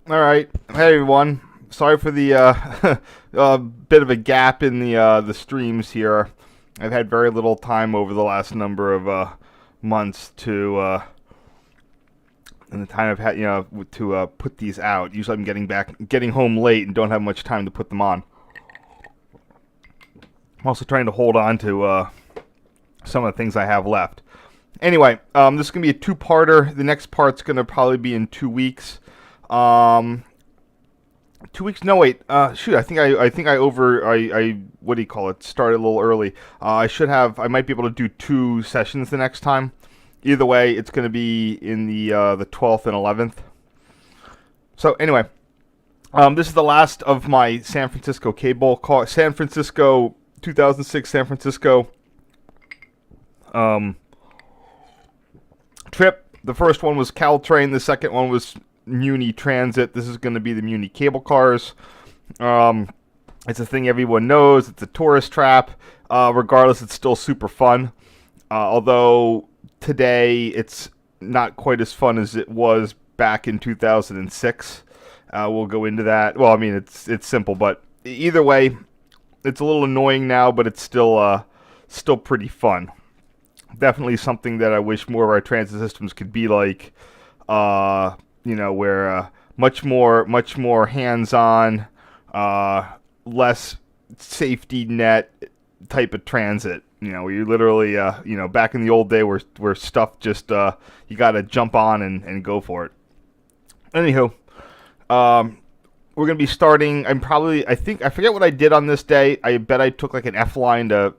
All right. Hey everyone. Sorry for the bit of a gap in the streams here. I've had very little time over the last number of months and the time I've had, to put these out. Usually I'm getting home late and don't have much time to put them on. I'm also trying to hold on to some of the things I have left. Anyway, this is gonna be a two-parter. The next part's gonna probably be in 2 weeks. 2 weeks? No, wait. Shoot. I what do you call it? Started a little early. I might be able to do 2 sessions the next time. Either way, it's going to be in the 12th and 11th. So anyway, this is the last of my San Francisco cable car. San Francisco 2006 San Francisco trip. The first one was Caltrain. The second one was Muni Transit. This is going to be the Muni cable cars. It's a thing everyone knows. It's a tourist trap. Regardless, it's still super fun. Although today it's not quite as fun as it was back in 2006. We'll go into that. Well, I mean, it's simple, but either way, it's a little annoying now, but it's still pretty fun. Definitely something that I wish more of our transit systems could be like. Where much more hands-on, less safety net type of transit. Where you literally, back in the old day where stuff just, you gotta jump on and go for it. Anywho, we're gonna be starting, I forget what I did on this day. I bet I took like an F-line to,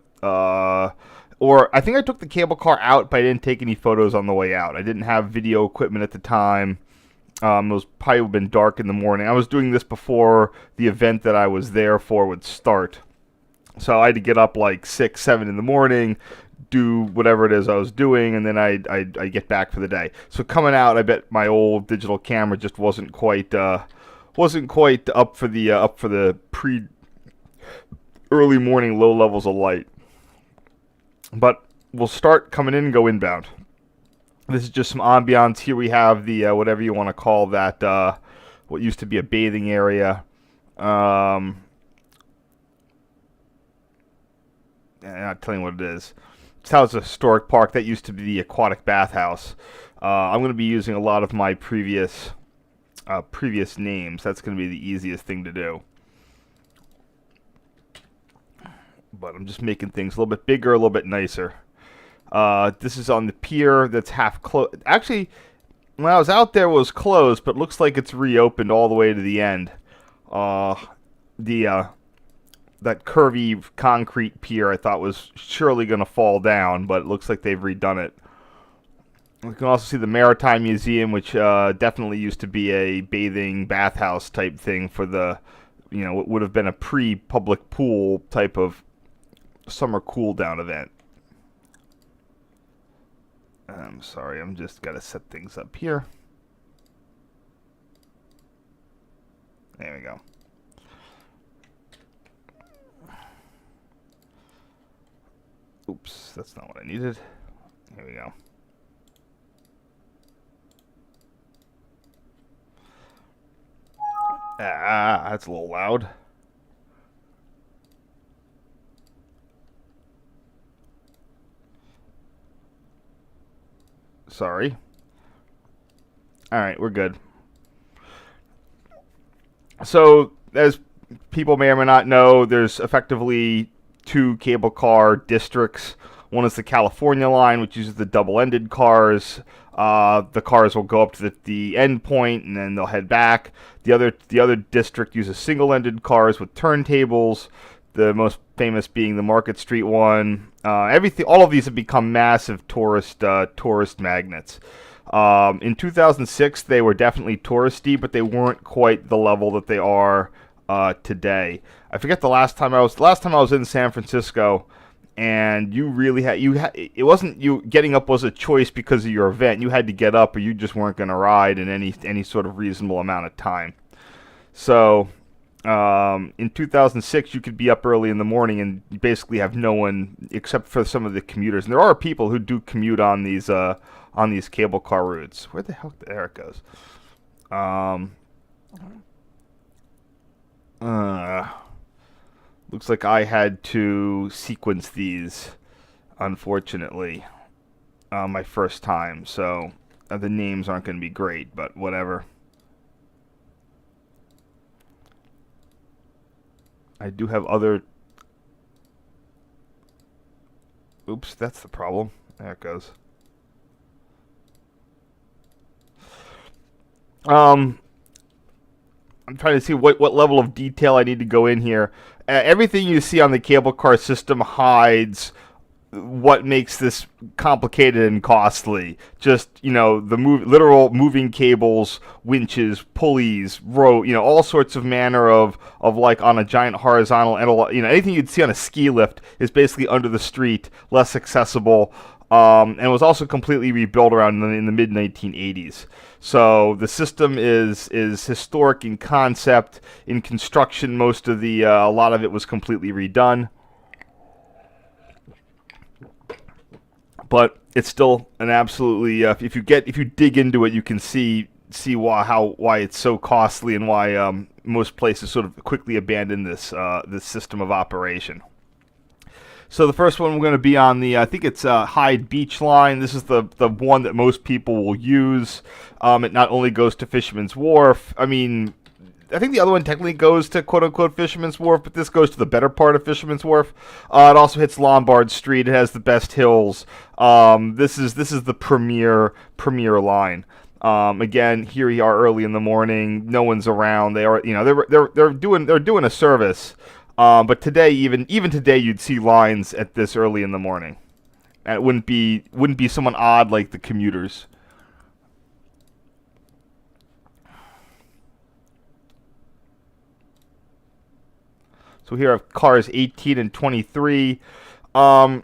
or I think I took the cable car out, but I didn't take any photos on the way out. I didn't have video equipment at the time. It was probably been dark in the morning. I was doing this before the event that I was there for would start. So I had to get up like 6, 7 in the morning, do whatever it is I was doing, and then I get back for the day. So coming out, I bet my old digital camera just wasn't quite up for the early morning low levels of light. But we'll start coming in and go inbound. This is just some ambiance. Here we have the, whatever you want to call that, what used to be a bathing area. I'm not telling you what it is. This house is a historic park. That used to be the aquatic bathhouse. I'm going to be using a lot of my previous names. That's going to be the easiest thing to do. But I'm just making things a little bit bigger, a little bit nicer. This is on the pier that's half closed. Actually, when I was out there, it was closed, but it looks like it's reopened all the way to the end. That curvy concrete pier I thought was surely going to fall down, but it looks like they've redone it. You can also see the Maritime Museum, which definitely used to be a bathing bathhouse type thing for the, what would have been a pre-public pool type of summer cool down event. I'm sorry, I'm just got to set things up here. There we go. Oops, that's not what I needed. Here we go. That's a little loud. Sorry. Alright, we're good. So, as people may or may not know, there's effectively 2 cable car districts. One is the California line, which uses the double-ended cars. The cars will go up to the end point, and then they'll head back. The other district uses single-ended cars with turntables. The most famous being the Market Street one. All of these have become massive tourist magnets. In 2006, they were definitely touristy, but they weren't quite the level that they are today. I forget the last time I was in San Francisco, and you really it wasn't you getting up was a choice because of your event. You had to get up, or you just weren't going to ride in any sort of reasonable amount of time. So. In 2006, you could be up early in the morning and you basically have no one except for some of the commuters. And there are people who do commute on these cable car routes. Where the hell? There it goes. Looks like I had to sequence these, unfortunately, my first time, so the names aren't going to be great, but whatever. I do have other... Oops, that's the problem. There it goes. I'm trying to see what level of detail I need to go in here. Everything you see on the cable car system hides what makes this complicated and costly. Just, the literal moving cables, winches, pulleys, all sorts of manner of like on a giant horizontal, and anything you'd see on a ski lift is basically under the street, less accessible, and was also completely rebuilt around in the mid 1980s. So the system is historic in concept. In construction, most of a lot of it was completely redone. But it's still an absolutely if you dig into it, you can see why it's so costly and why most places sort of quickly abandon this system of operation. So the first one we're going to be on I think it's Hyde Beach line. This is the one that most people will use. It not only goes to Fisherman's Wharf. I mean, I think the other one technically goes to quote-unquote Fisherman's Wharf, but this goes to the better part of Fisherman's Wharf. It also hits Lombard Street. It has the best hills. This is the premier line. Again, here we are early in the morning. No one's around. They are, they're doing a service. But today, even today, you'd see lines at this early in the morning. And it wouldn't be someone odd like the commuters. So here I have cars 18 and 23. I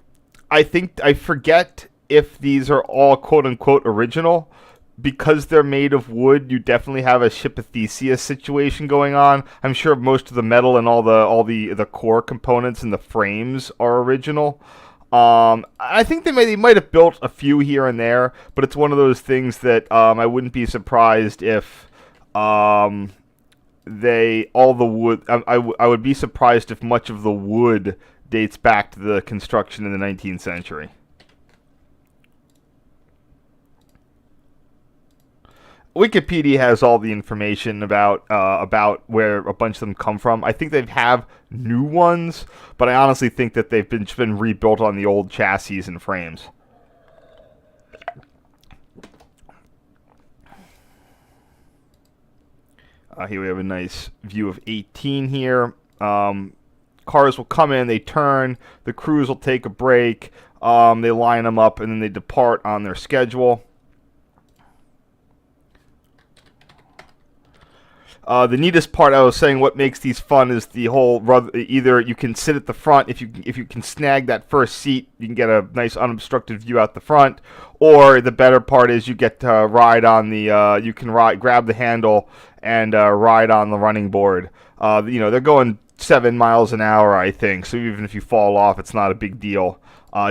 forget if these are all quote-unquote original. Because they're made of wood, you definitely have a Ship of Theseus situation going on. I'm sure most of the metal and all the core components and the frames are original. I think they might have built a few here and there, but it's one of those things that I wouldn't be surprised if I would be surprised if much of the wood dates back to the construction in the 19th century. Wikipedia has all the information about where a bunch of them come from. I think they have new ones, but I honestly think that they've been rebuilt on the old chassis and frames. Here we have a nice view of 18 here. Cars will come in, they turn, the crews will take a break, they line them up, and then they depart on their schedule. The neatest part, I was saying, what makes these fun is the whole, either you can sit at the front, if you can snag that first seat, you can get a nice unobstructed view out the front, or the better part is you get to ride on grab the handle and ride on the running board. They're going 7 miles an hour, I think, so even if you fall off, it's not a big deal.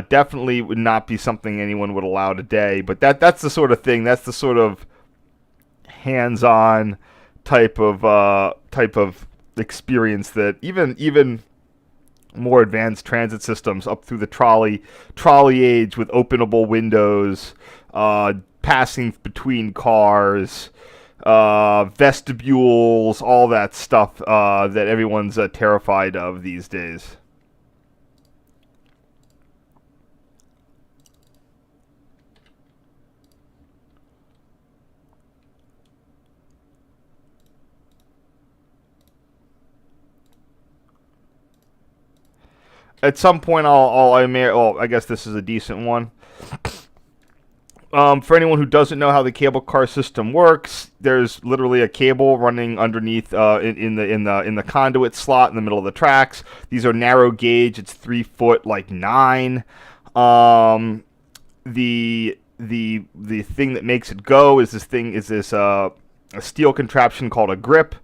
Definitely would not be something anyone would allow today, but that's the sort of thing, that's the sort of hands-on type of experience that even more advanced transit systems up through the trolley age with openable windows, passing between cars, vestibules, all that stuff that everyone's terrified of these days. At some point, I guess this is a decent one. For anyone who doesn't know how the cable car system works, there's literally a cable running underneath in the conduit slot in the middle of the tracks. These are narrow gauge. It's 3 foot, like 9. The thing that makes it go is this a steel contraption called a grip.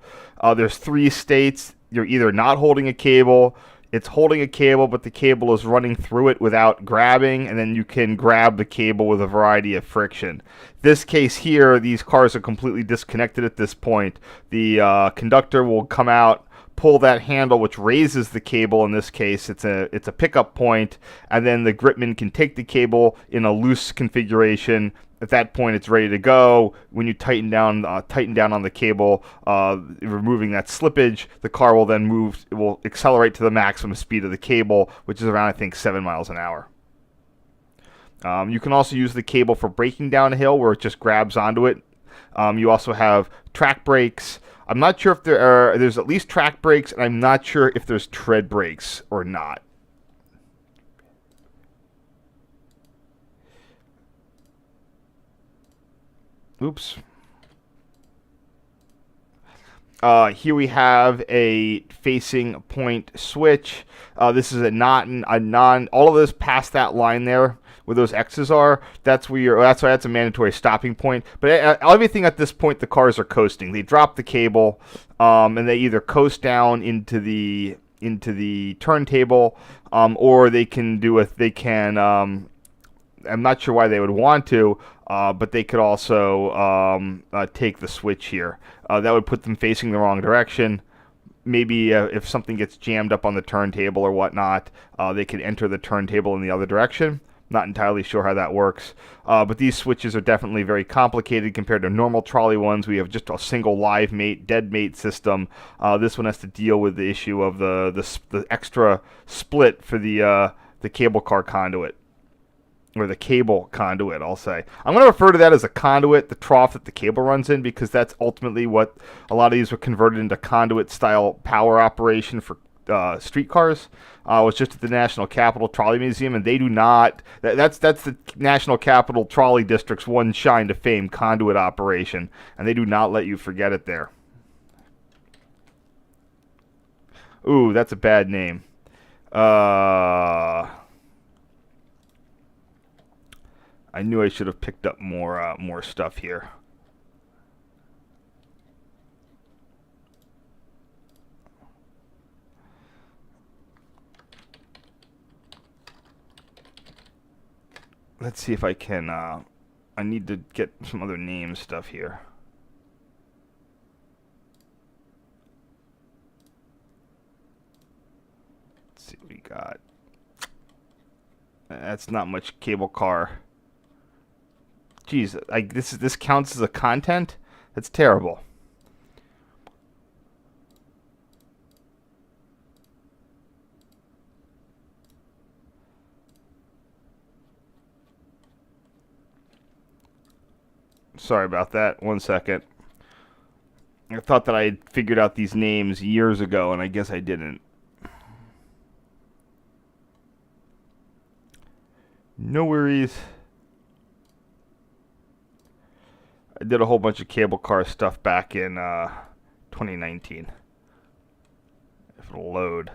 There's 3 states. You're either not holding a cable, it's holding a cable, but the cable is running through it without grabbing, and then you can grab the cable with a variety of friction. This case here, these cars are completely disconnected at this point. The conductor will come out, pull that handle, which raises the cable. In this case, it's a pickup point, and then the gripman can take the cable in a loose configuration. At that point, it's ready to go. When you tighten down on the cable, removing that slippage, the car will then move. It will accelerate to the maximum speed of the cable, which is around, I think, 7 miles an hour. You can also use the cable for braking down a hill, where it just grabs onto it. You also have track brakes. I'm not sure if there's at least track brakes, and I'm not sure if there's tread brakes or not. Oops. Here we have a facing point switch. This is a non. All of this past that line there, where those X's are. That's where that's why that's a mandatory stopping point. But everything at this point, the cars are coasting. They drop the cable, and they either coast down into the turntable, or they can do I'm not sure why they would want to, but they could also take the switch here. That would put them facing the wrong direction. Maybe if something gets jammed up on the turntable or whatnot, they could enter the turntable in the other direction. Not entirely sure how that works. But these switches are definitely very complicated compared to normal trolley ones. We have just a single live mate, dead mate system. This one has to deal with the issue of the extra split for the cable car conduit. Or the cable conduit, I'll say. I'm going to refer to that as a conduit, the trough that the cable runs in, because that's ultimately what a lot of these were converted into conduit-style power operation for streetcars. I was just at the National Capital Trolley Museum, and they do not. That's the National Capital Trolley District's one shine to fame, conduit operation, and they do not let you forget it there. Ooh, that's a bad name. I knew I should have picked up more stuff here. Let's see if I can. I need to get some other name stuff here. Let's see what we got. That's not much cable car. Geez, this counts as a content? That's terrible. Sorry about that. 1 second. I thought that I had figured out these names years ago, and I guess I didn't. No worries. I did a whole bunch of cable car stuff back in 2019. If it'll load.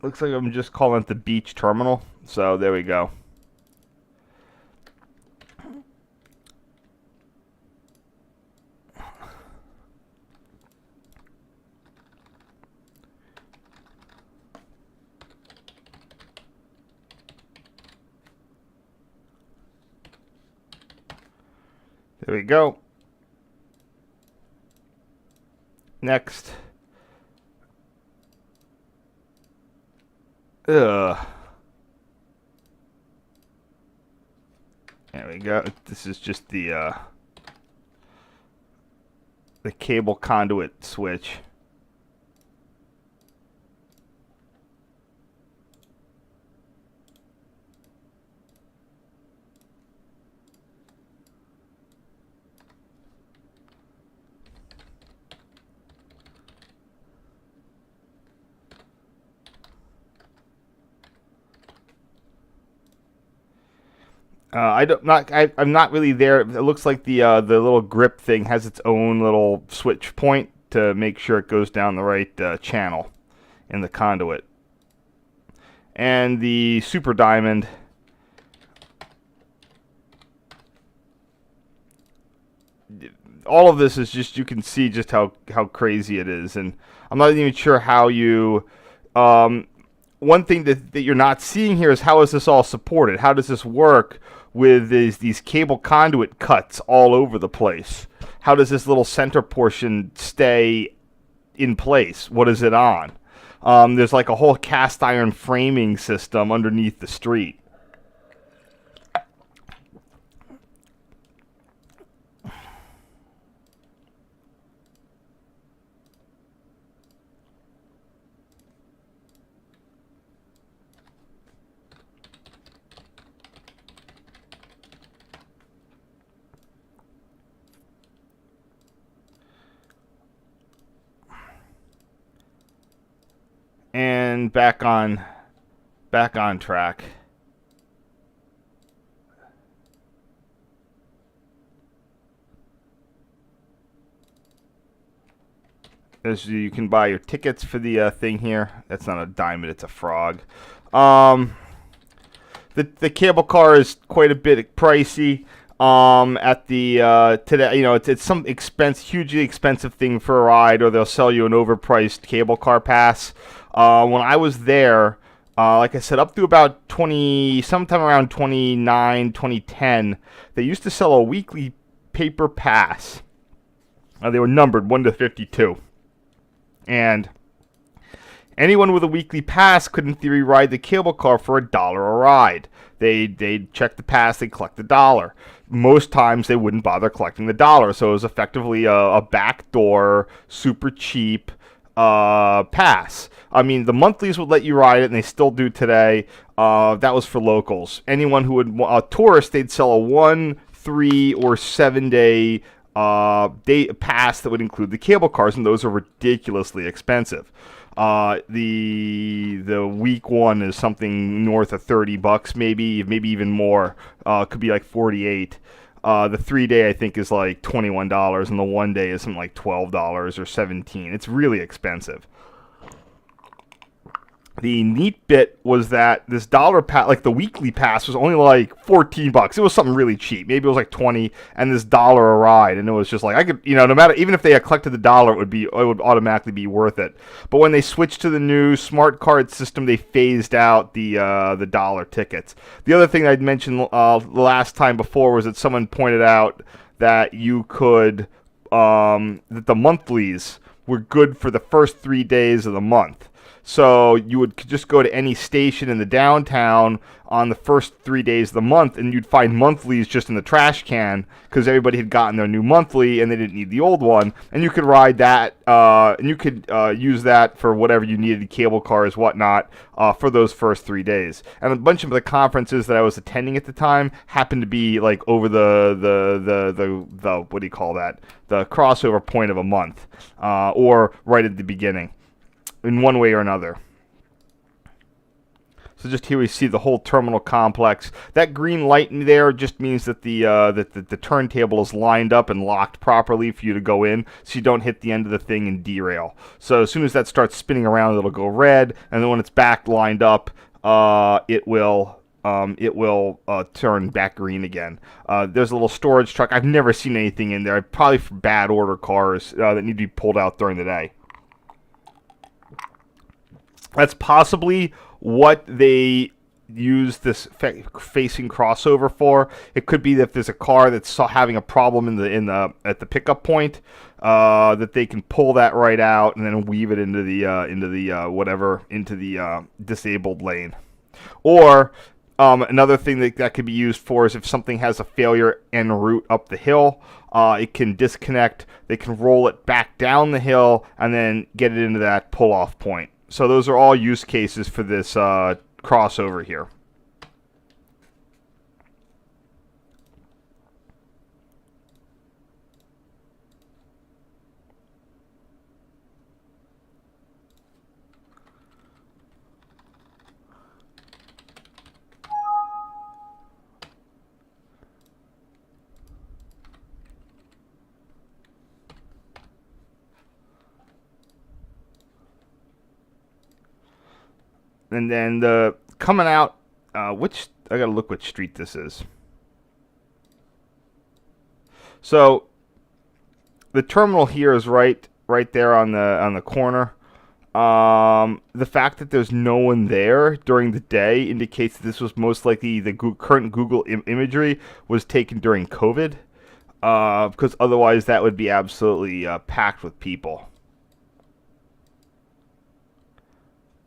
Looks like I'm just calling it the beach terminal. So there we go. There we go. Next. There we go. This is just the cable conduit switch. I'm not really there. It looks like the little grip thing has its own little switch point to make sure it goes down the right channel in the conduit. And the Super Diamond, all of this is just, you can see just how crazy it is. And I'm not even sure how you one thing that you're not seeing here is how is this all supported? How does this work with these cable conduit cuts all over the place? How does this little center portion stay in place? What is it on? There's like a whole cast iron framing system underneath the street. And back on track. As you can buy your tickets for the thing here. That's not a diamond, it's a frog. The cable car is quite a bit pricey. At the today, you know, it's some hugely expensive thing for a ride, or they'll sell you an overpriced cable car pass. When I was there, like I said, up to about sometime around 2010, they used to sell a weekly paper pass. They were numbered 1 to 52, and anyone with a weekly pass could, in theory, ride the cable car for $1 a ride. They'd check the pass, they'd collect $1. Most times they wouldn't bother collecting the $1, so it was effectively a backdoor, super cheap pass. I mean, the monthlies would let you ride it, and they still do today. That was for locals. Anyone who would a tourist, they'd sell a 1, 3, or 7 day pass that would include the cable cars, and those are ridiculously expensive. The week one is something north of $30, maybe even more. Could be like 48. The 3 day I think is like $21, and the 1 day is something like $12 or $17. It's really expensive. The neat bit was that this dollar pass, like the weekly pass, was only like $14. It was something really cheap. Maybe it was like 20, and this $1 a ride, and it was just like, I could, you know, no matter, even if they had collected the $1, it would automatically be worth it. But when they switched to the new smart card system, they phased out the dollar tickets. The other thing I'd mentioned the last time before was that someone pointed out that you could that the monthlies were good for the first 3 days of the month. So you would just go to any station in the downtown on the first 3 days of the month, and you'd find monthlies just in the trash can because everybody had gotten their new monthly and they didn't need the old one. And you could ride that, and you could use that for whatever you needed, cable cars, whatnot, for those first 3 days. And a bunch of the conferences that I was attending at the time happened to be like over the what do you call that? The crossover point of a month, or right at the beginning, in one way or another. So just here we see the whole terminal complex. That green light in there just means that the turntable is lined up and locked properly for you to go in, so you don't hit the end of the thing and derail. So as soon as that starts spinning around, it'll go red, and then when it's back lined up, it will turn back green again. There's a little storage truck. I've never seen anything in there. Probably for bad order cars that need to be pulled out during the day. That's possibly what they use this facing crossover for. It could be that if there's a car that's having a problem at the pickup point, that they can pull that right out and then weave it into the disabled lane. Or another thing that could be used for is if something has a failure en route up the hill, it can disconnect. They can roll it back down the hill and then get it into that pull-off point. So those are all use cases for this crossover here. And then the coming out, which I gotta look which street this is. So the terminal here is right there on the corner. The fact that there's no one there during the day indicates that this was most likely the current Google imagery was taken during COVID, because otherwise that would be absolutely packed with people.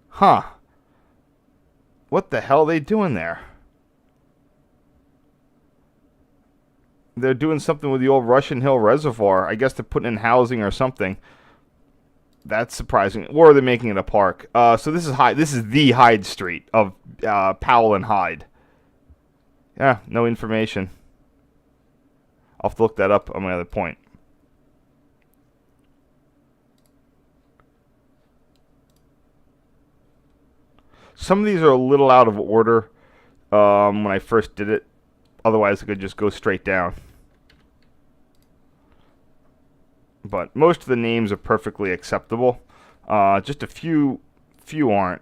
Huh. What the hell are they doing there? They're doing something with the old Russian Hill Reservoir. I guess they're putting in housing or something. That's surprising. Or they're making it a park. So this is Hyde. This is the Hyde Street of Powell and Hyde. Yeah, no information. I'll have to look that up on my other point. Some of these are a little out of order when I first did it. Otherwise, I could just go straight down. But most of the names are perfectly acceptable. Just a few aren't.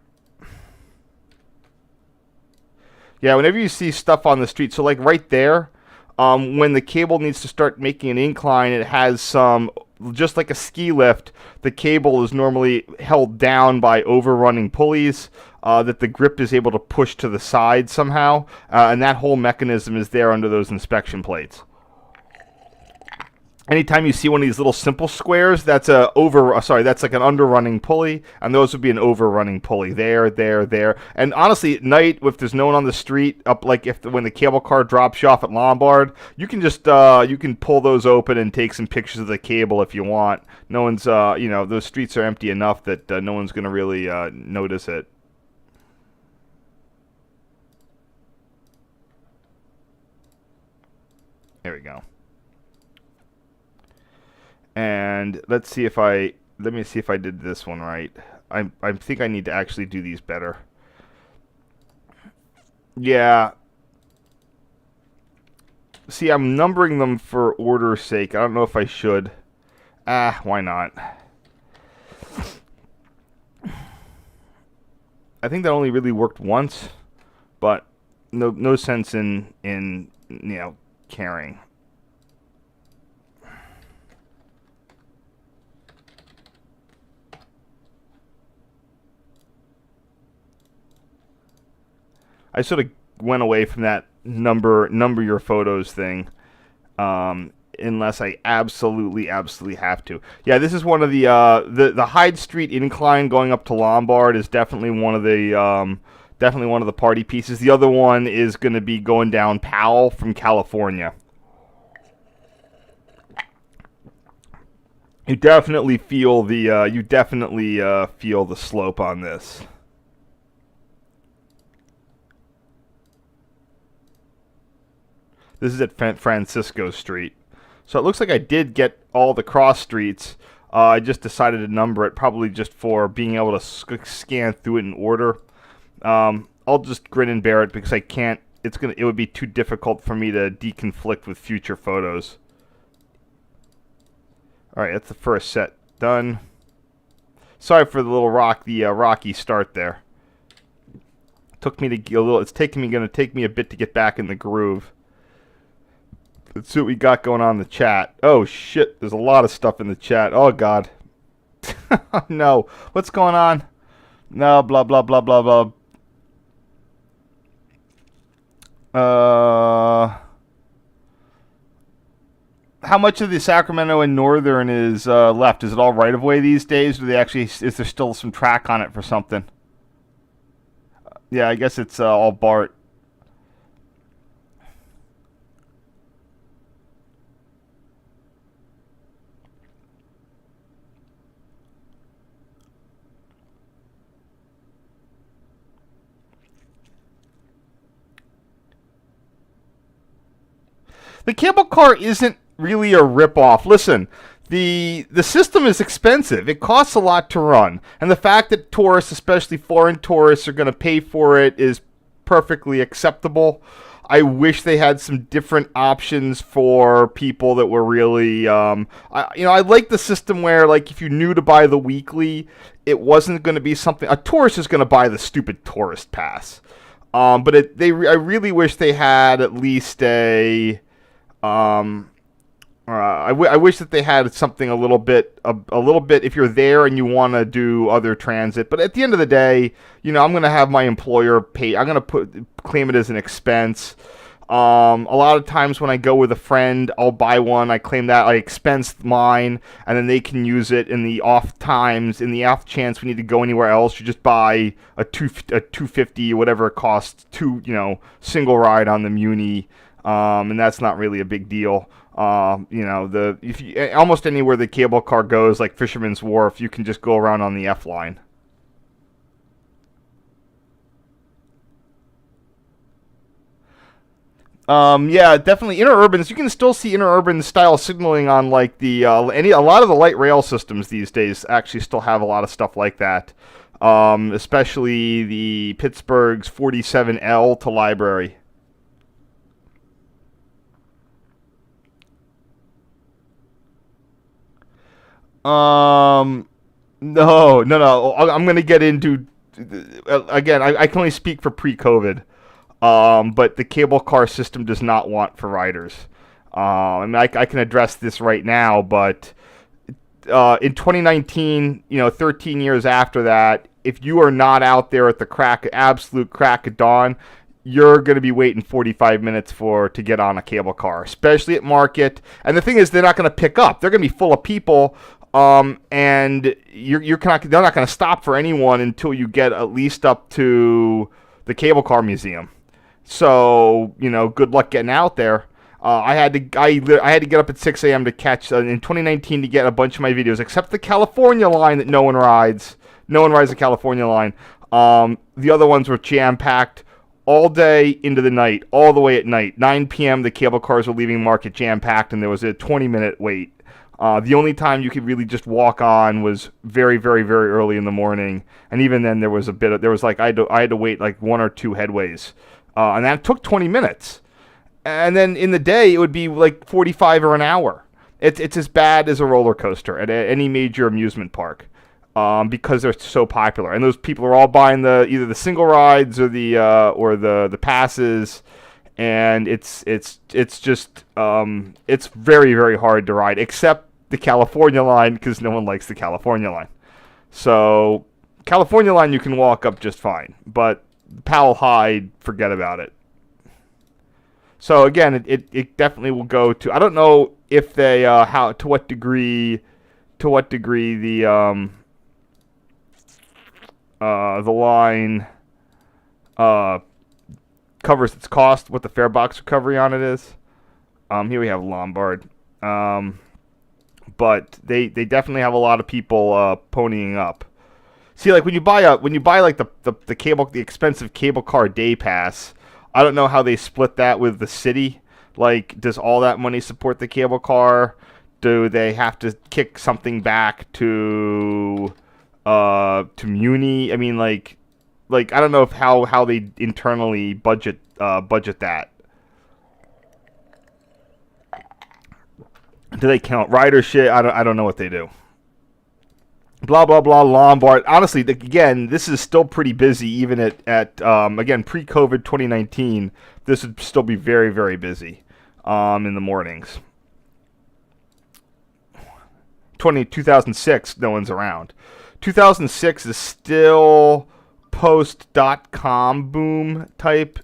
Yeah, whenever you see stuff on the street, so like right there, when the cable needs to start making an incline, it has some, just like a ski lift, the cable is normally held down by overrunning pulleys that the grip is able to push to the side somehow, and that whole mechanism is there under those inspection plates. Anytime you see one of these little simple squares, that's that's like an underrunning pulley, and those would be an overrunning pulley. There. And honestly, at night, if there's no one on the street, up like when the cable car drops you off at Lombard, you can just you can pull those open and take some pictures of the cable if you want. No one's those streets are empty enough that no one's going to really notice it. There we go. And let me see if I did this one right. I think I need to actually do these better. Yeah. See, I'm numbering them for order's sake. I don't know if I should. Why not? I think that only really worked once, but no sense in caring. I sort of went away from that number your photos thing, unless I absolutely have to. Yeah, this is one of the Hyde Street incline going up to Lombard is definitely one of the party pieces. The other one is going to be going down Powell from California. You definitely feel the slope on this. This is at Francisco Street. So it looks like I did get all the cross streets. I just decided to number it, probably just for being able to scan through it in order. I'll just grin and bear it because I can't. It would be too difficult for me to deconflict with future photos. All right, that's the first set done. Sorry for the little rocky start there. Took me to a little. It's going to take me a bit to get back in the groove. Let's see what we got going on in the chat. Oh, shit. There's a lot of stuff in the chat. Oh, God. No. What's going on? No, blah, blah, blah, blah, blah. How much of the Sacramento and Northern is left? Is it all right-of-way these days? Or is there still some track on it for something? Yeah, I guess it's all BART. The cable car isn't really a ripoff. Listen, the system is expensive. It costs a lot to run. And the fact that tourists, especially foreign tourists, are going to pay for it is perfectly acceptable. I wish they had some different options for people that were really, I like the system where, like, if you knew to buy the weekly, it wasn't going to be something a tourist is going to buy the stupid tourist pass. But I really wish they had at least um, I wish that they had something a little bit if you're there and you want to do other transit. But at the end of the day, I'm going to have my employer pay. I'm going to claim it as an expense. A lot of times when I go with a friend, I'll buy one. I claim that I expense mine, and then they can use it in the off times. In the off chance we need to go anywhere else, you just buy a 250 or whatever it costs single ride on the Muni, and that's not really a big deal. If you, almost anywhere the cable car goes, like Fisherman's Wharf, you can just go around on the F line. Yeah, definitely interurbans. You can still see interurban style signaling on like a lot of the light rail systems these days. Actually, still have a lot of stuff like that. Especially the Pittsburgh's 47L to Library. Um, no, no, no. I'm gonna get into again. I can only speak for pre-COVID. But the cable car system does not want for riders. I can address this right now, but in 2019, 13 years after that, if you are not out there at the absolute crack of dawn, you're going to be waiting 45 minutes to get on a cable car, especially at market. And the thing is, they're not going to pick up. They're going to be full of people, and they're not going to stop for anyone until you get at least up to the cable car museum. So, good luck getting out there. I had to get up at 6 a.m. to catch in 2019 to get a bunch of my videos, except the California line that no one rides. No one rides the California line. The other ones were jam packed all day into the night, all the way at night. 9 p.m. the cable cars were leaving market jam packed, and there was a 20-minute wait. The only time you could really just walk on was very, very, very early in the morning, and even then there was I had to wait like one or two headways. And that took 20 minutes. And then in the day, it would be like 45 or an hour. It's as bad as a roller coaster at any major amusement park, because they're so popular. And those people are all buying either the single rides or the passes. And it's just it's very, very hard to ride, except the California line, because no one likes the California line. So California line you can walk up just fine, but Powell-Hyde, forget about it. So again, it definitely will go to. I don't know if they to what degree the line uh, covers its cost, what the fare box recovery on it is. Here we have Lombard, but they definitely have a lot of people ponying up. See, like when you buy like the expensive cable car day pass, I don't know how they split that with the city. Like, does all that money support the cable car? Do they have to kick something back to Muni? I mean, like I don't know how they internally budget that. Do they count ridership? I don't know what they do. Blah blah blah Lombard. Honestly, again, this is still pretty busy even at again pre-COVID 2019. This would still be very, very busy in the mornings. 2006, no one's around. 2006 is still post.com boom type.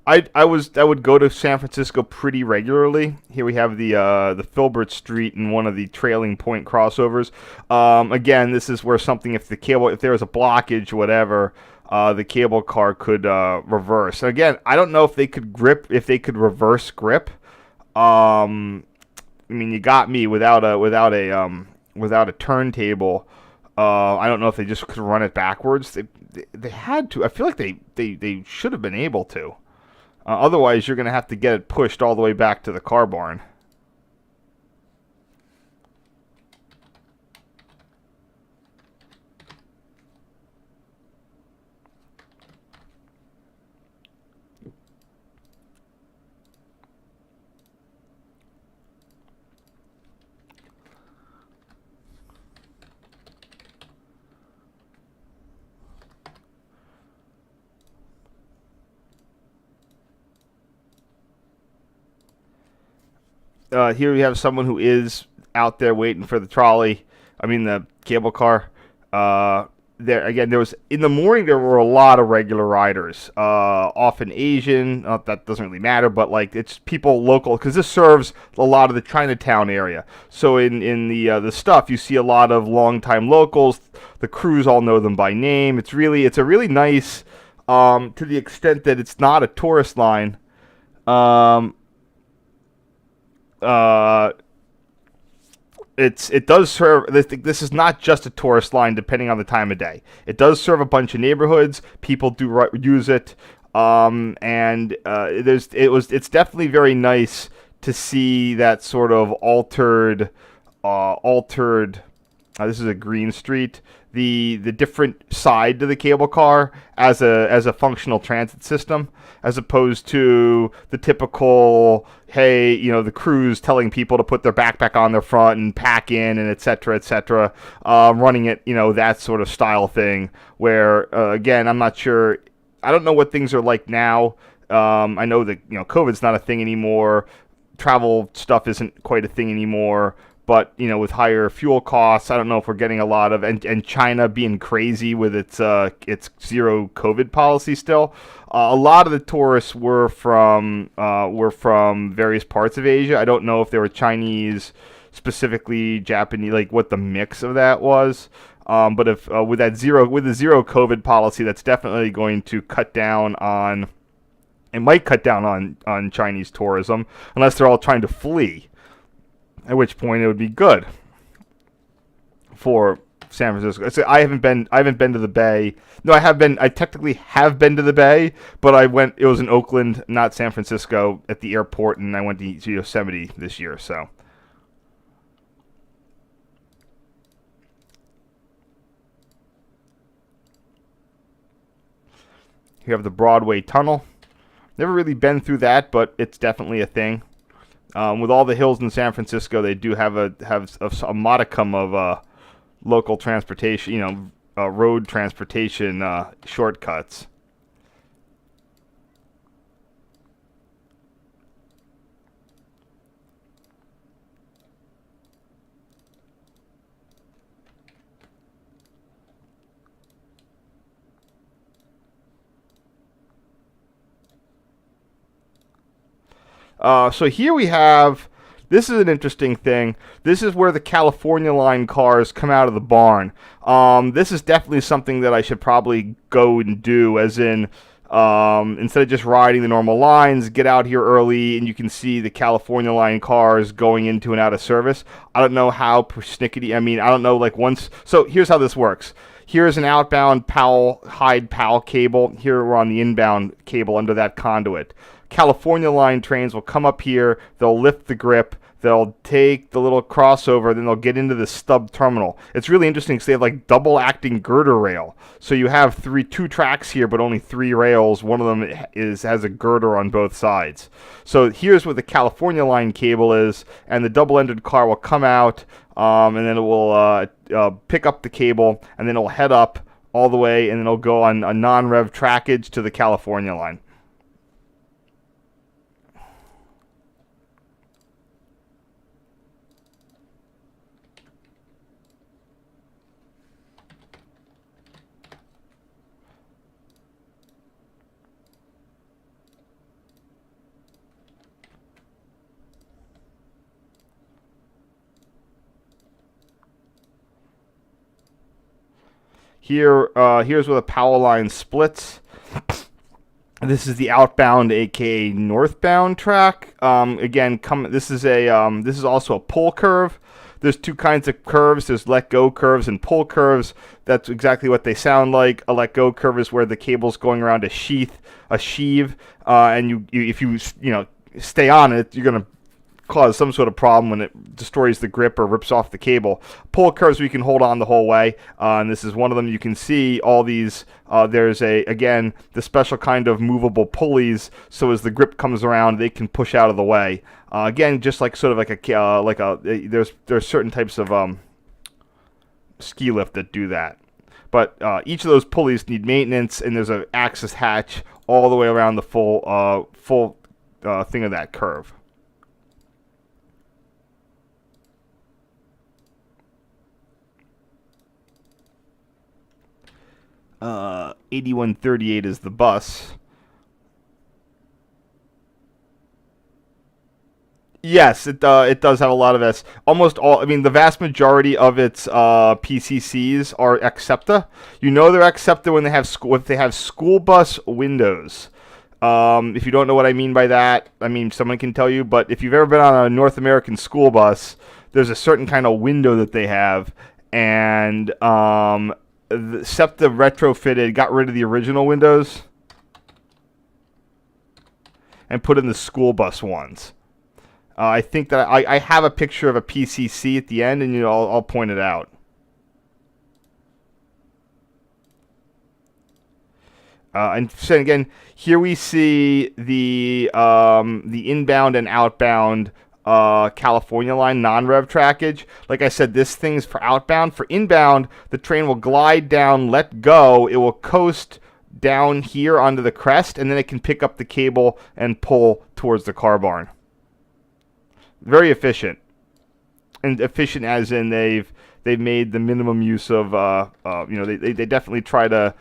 I would go to San Francisco pretty regularly. Here we have the Filbert Street and one of the trailing point crossovers. Again, this is where if there was a blockage, whatever, the cable car could reverse. Again, I don't know if they could reverse grip. I mean, you got me without a turntable. I don't know if they just could run it backwards. They had to. I feel like they should have been able to. Otherwise, you're going to have to get it pushed all the way back to the car barn. here we have someone who is out there waiting for the trolley. I mean the cable car. There again, there was in the morning. There were a lot of regular riders, often Asian. That doesn't really matter, but like it's people local because this serves a lot of the Chinatown area. So in the stuff you see a lot of longtime locals. The crews all know them by name. It's a really nice, to the extent that it's not a tourist line. It does serve. This is not just a tourist line, depending on the time of day. It does serve a bunch of neighborhoods. People do use it, and it's definitely very nice to see that sort of altered. This is a green street. The different side to the cable car as a functional transit system, as opposed to the typical, hey, the crews telling people to put their backpack on their front and pack in and et cetera, running it, that sort of style thing. Where again, I'm not sure. I don't know what things are like now. I know that COVID's not a thing anymore. Travel stuff isn't quite a thing anymore. But, with higher fuel costs, I don't know if we're getting a lot of, and China being crazy with its zero COVID policy still. A lot of the tourists were from various parts of Asia. I don't know if they were Chinese, specifically Japanese, like what the mix of that was. But if with the zero COVID policy, that's definitely going to cut down on. It might cut down on Chinese tourism unless they're all trying to flee. At which point it would be good for San Francisco. So I haven't been to the Bay. No, I have been. I technically have been to the Bay, but I went. It was in Oakland, not San Francisco, at the airport, and I went to Yosemite this year. So. You have the Broadway Tunnel. Never really been through that, but it's definitely a thing. With all the hills in San Francisco, they do have a modicum of local transportation, road transportation shortcuts. So here we have, this is an interesting thing. This is where the California line cars come out of the barn. This is definitely something that I should probably go and do, as in, instead of just riding the normal lines, get out here early and you can see the California line cars going into and out of service. I don't know how persnickety, I don't know, so here's how this works. Here's an outbound Powell-Hyde Powell cable. Here we're on the inbound cable under that conduit. California line trains will come up here, they'll lift the grip, they'll take the little crossover, then they'll get into the stub terminal. It's really interesting because they have like double acting girder rail. So you have two tracks here, but only 3 rails. One of them has a girder on both sides. So here's where the California line cable is, and the double-ended car will come out, and then it will pick up the cable, and then it'll head up all the way, and then it'll go on a non-rev trackage to the California line. Here's where the Powell line splits. This is the outbound, aka northbound track. This is also a pull curve. There's 2 kinds of curves. There's let go curves and pull curves. That's exactly what they sound like. A let go curve is where the cable's going around a sheave, and if you stay on it, you're gonna cause some sort of problem when it destroys the grip or rips off the cable. Pull curves we can hold on the whole way, and this is one of them. You can see all these. There's the special kind of movable pulleys, so as the grip comes around, they can push out of the way. Again, just like sort of there's certain types of ski lift that do that. But each of those pulleys need maintenance, and there's an access hatch all the way around the full thing of that curve. 8138 is the bus. Yes, it does have a lot of S. Almost all, I mean, the vast majority of its PCCs are Accepta. You know they're Accepta when they have school bus windows. If you don't know what I mean by that, I mean someone can tell you. But if you've ever been on a North American school bus, there's a certain kind of window that they have, and the SEPTA retrofitted, got rid of the original windows, and put in the school bus ones. I think that I have a picture of a PCC at the end, and I'll point it out. And so again, here we see the inbound and outbound California line non-rev trackage. Like I said, this thing's for outbound. For inbound, the train will glide down, let go. It will coast down here onto the crest, and then it can pick up the cable and pull towards the car barn. Very efficient, and efficient as in they've made the minimum use of they definitely try to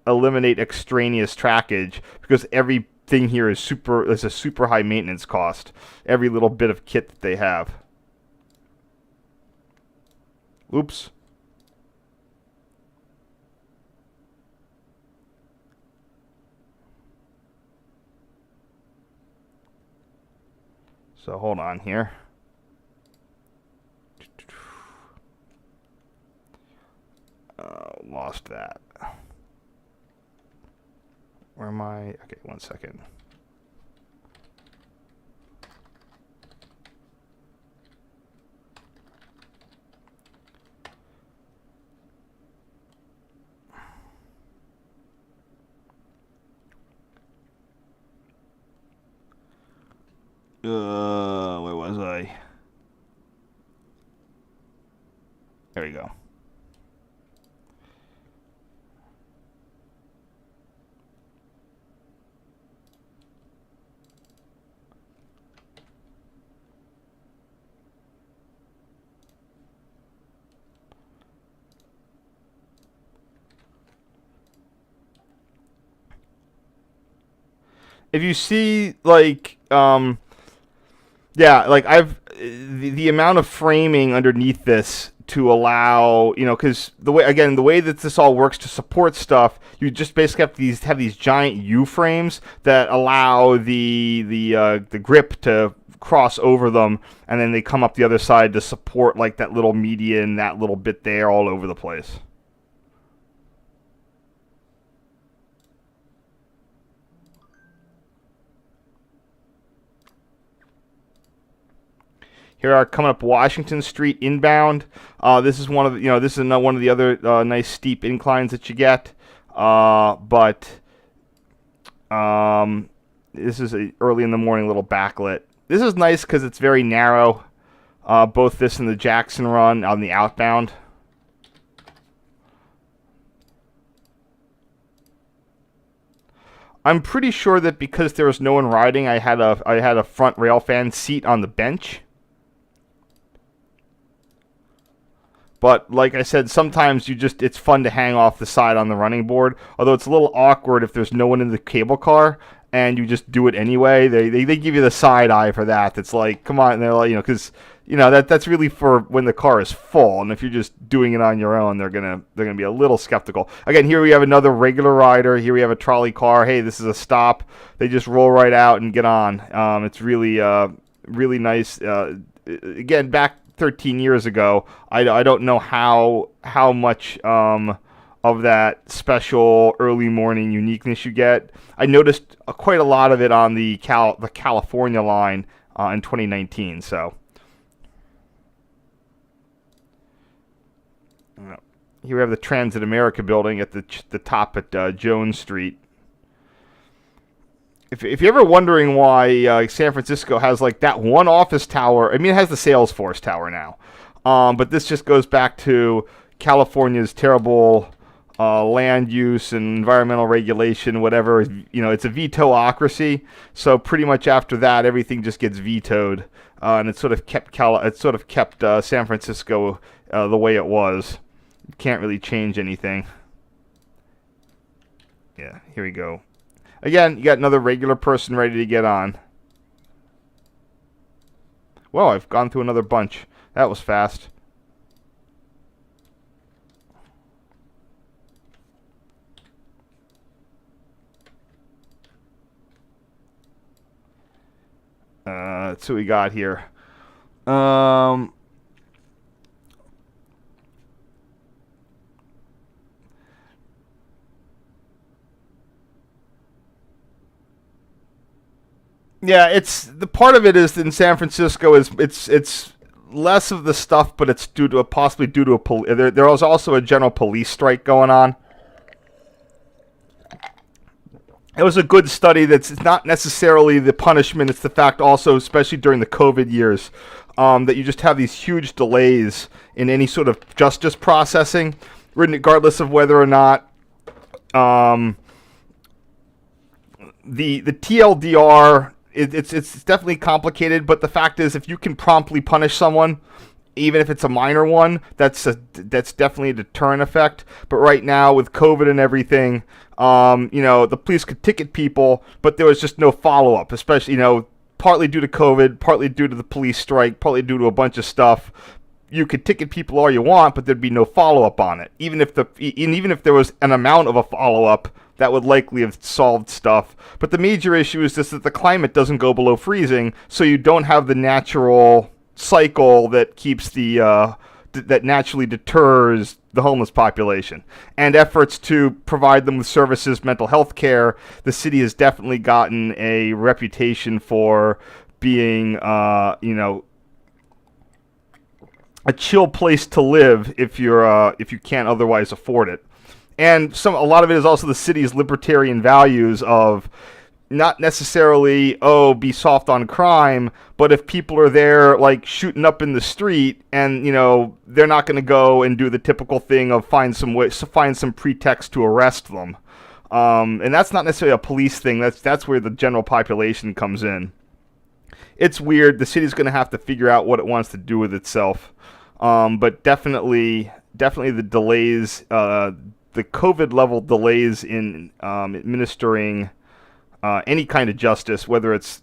eliminate extraneous trackage, because everything here is a super high maintenance cost. Every little bit of kit that they have. Oops. So hold on here. Lost that. Where am I? Okay, 1 second. Where was I? There we go. If you see, like, yeah, like the amount of framing underneath this to allow, because the way that this all works to support stuff, you just basically have these giant U frames that allow the grip to cross over them, and then they come up the other side to support like that little median, that little bit there, all over the place. Here are coming up Washington Street inbound. This is one of the, this is one of the other nice steep inclines that you get. But this is a early in the morning little backlit. This is nice because it's very narrow. Both this and the Jackson run on the outbound. I'm pretty sure that because there was no one riding, I had a front rail fan seat on the bench. But like I said, sometimes it's fun to hang off the side on the running board. Although it's a little awkward if there's no one in the cable car and you just do it anyway. They give you the side eye for that. That's like, come on, and they're like, because that's really for when the car is full. And if you're just doing it on your own, they're gonna be a little skeptical. Again, here we have another regular rider. Here we have a trolley car. Hey, this is a stop. They just roll right out and get on. It's really really nice. Again, back 13 years ago, I don't know how much of that special early morning uniqueness you get. I noticed quite a lot of it on the California line in 2019. So here we have the Transit America building at the top at Jones Street. If you're ever wondering why San Francisco has like that one office tower, I mean, it has the Salesforce Tower now, but this just goes back to California's terrible land use and environmental regulation, whatever. It's a veto-ocracy, so pretty much after that, everything just gets vetoed, and it sort of kept San Francisco the way it was. You can't really change anything. Yeah, here we go. Again, you got another regular person ready to get on. Well, I've gone through another bunch. That was fast. Let's see what we got here. Yeah, it's the part of it is in San Francisco is it's less of the stuff, but it's due to possibly due to there was also a general police strike going on. It was a good study that's it's not necessarily the punishment, it's the fact also, especially during the COVID years, that you just have these huge delays in any sort of justice processing, regardless of whether or not the TLDR, it's definitely complicated, but the fact is if you can promptly punish someone, even if it's a minor one, that's definitely a deterrent effect. But right now with COVID and everything, the police could ticket people, but there was just no follow-up, especially, partly due to COVID, partly due to the police strike, partly due to a bunch of stuff. You could ticket people all you want, but there'd be no follow-up on it. Even if there was an amount of a follow-up, that would likely have solved stuff. But the major issue is just that the climate doesn't go below freezing, so you don't have the natural cycle that keeps that naturally deters the homeless population. And efforts to provide them with services, mental health care, the city has definitely gotten a reputation for being, a chill place to live if you can't otherwise afford it. And a lot of it is also the city's libertarian values of not necessarily, be soft on crime, but if people are there, like, shooting up in the street and, they're not going to go and do the typical thing of find some pretext to arrest them. And that's not necessarily a police thing. That's where the general population comes in. It's weird. The city's going to have to figure out what it wants to do with itself. But definitely the delays, the COVID level delays in administering any kind of justice, whether it's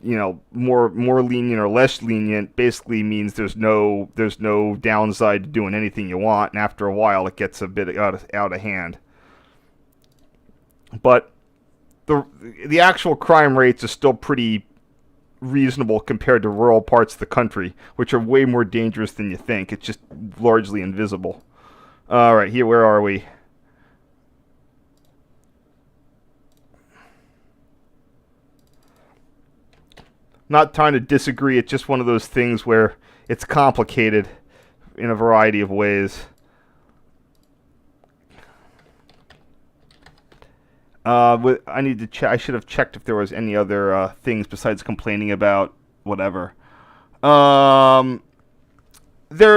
more lenient or less lenient, basically means there's no downside to doing anything you want, and after a while it gets a bit out of hand. But the actual crime rates are still pretty reasonable compared to rural parts of the country, which are way more dangerous than you think. It's just largely invisible. All right, here, where are we? Not trying to disagree, it's just one of those things where it's complicated in a variety of ways. I need to check. I should have checked if there was any other things besides complaining about whatever. They're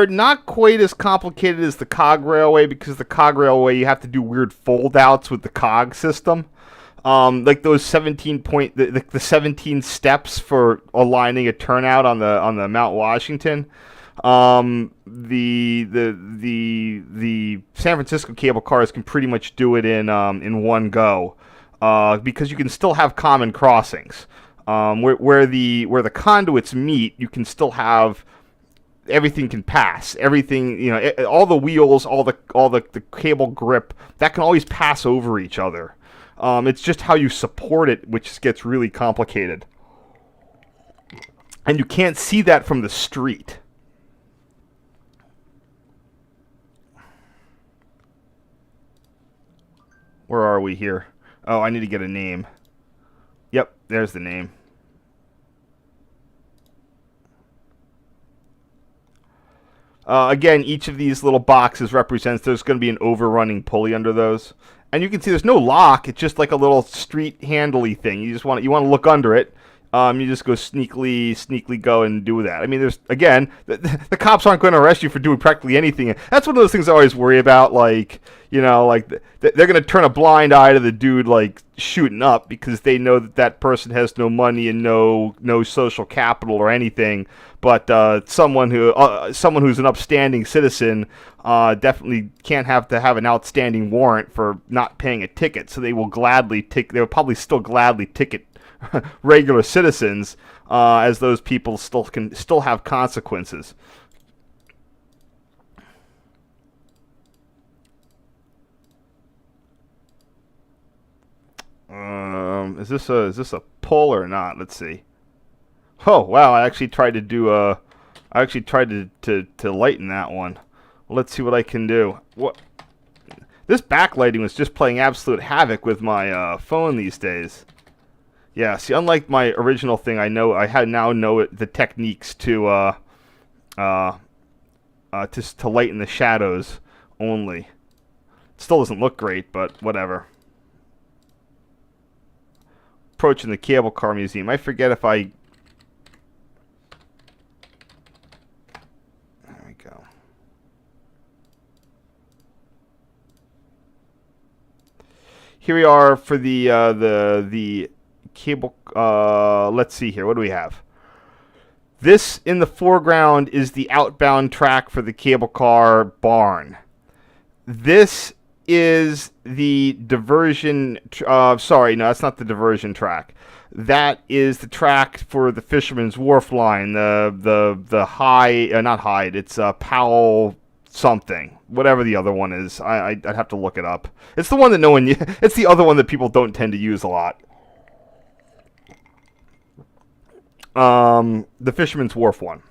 not quite as complicated as the cog railway, because the cog railway you have to do weird fold-outs with the cog system. Like those the 17 steps for aligning a turnout on the Mount Washington. The San Francisco cable cars can pretty much do it in one go, because you can still have common crossings. Where the conduits meet, you can still have everything can pass. Everything, all the wheels, all the cable grip, that can always pass over each other. It's just how you support it, which gets really complicated. And you can't see that from the street. Where are we here? Oh, I need to get a name. Yep, there's the name. Again, each of these little boxes represents there's going to be an overrunning pulley under those. And you can see there's no lock. It's just like a little street handly thing. You want to look under it. You just go sneakily go and do that. I mean, there's again, the cops aren't going to arrest you for doing practically anything. That's one of those things I always worry about. Like, like they're going to turn a blind eye to the dude like shooting up because they know that person has no money and no social capital or anything. But someone who's an upstanding citizen definitely can't have to have an outstanding warrant for not paying a ticket. So they will probably still gladly ticket regular citizens, as those people still have consequences. Is this a pull or not? Let's see. Oh wow! I actually tried to lighten that one. Let's see what I can do. What? This backlighting was just playing absolute havoc with my phone these days. Yeah, see, unlike my original thing, I now know the techniques to lighten the shadows only. It still doesn't look great, but whatever. Approaching the Cable Car Museum. I forget if I... There we go. Here we are for the cable. Let's see here. What do we have? This in the foreground is the outbound track for the cable car barn. This is the diversion. Sorry, no, that's not the diversion track. That is the track for the Fisherman's Wharf line. The not Hyde. It's Powell something, whatever the other one is. I'd have to look it up. It's the one that no one. It's the other one that people don't tend to use a lot. The Fisherman's Wharf one.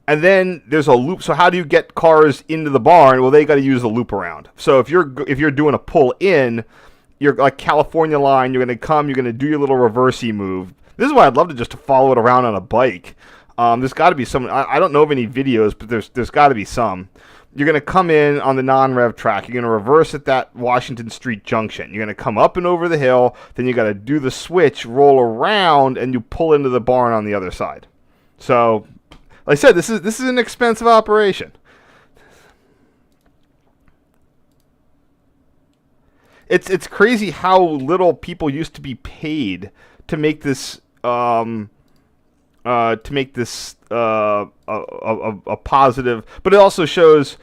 And then there's a loop. So how do you get cars into the barn? Well, they got to use a loop around. So if you're doing a pull in, you're like California line. You're going to come. You're going to do your little reversey move. This is why I'd love to just follow it around on a bike. There's got to be some. I don't know of any videos, but there's got to be some. You're going to come in on the non-rev track. You're going to reverse at that Washington Street junction. You're going to come up and over the hill. Then you got to do the switch, roll around, and you pull into the barn on the other side. So, like I said, this is an expensive operation. It's crazy how little people used to be paid to make this a positive, but it also shows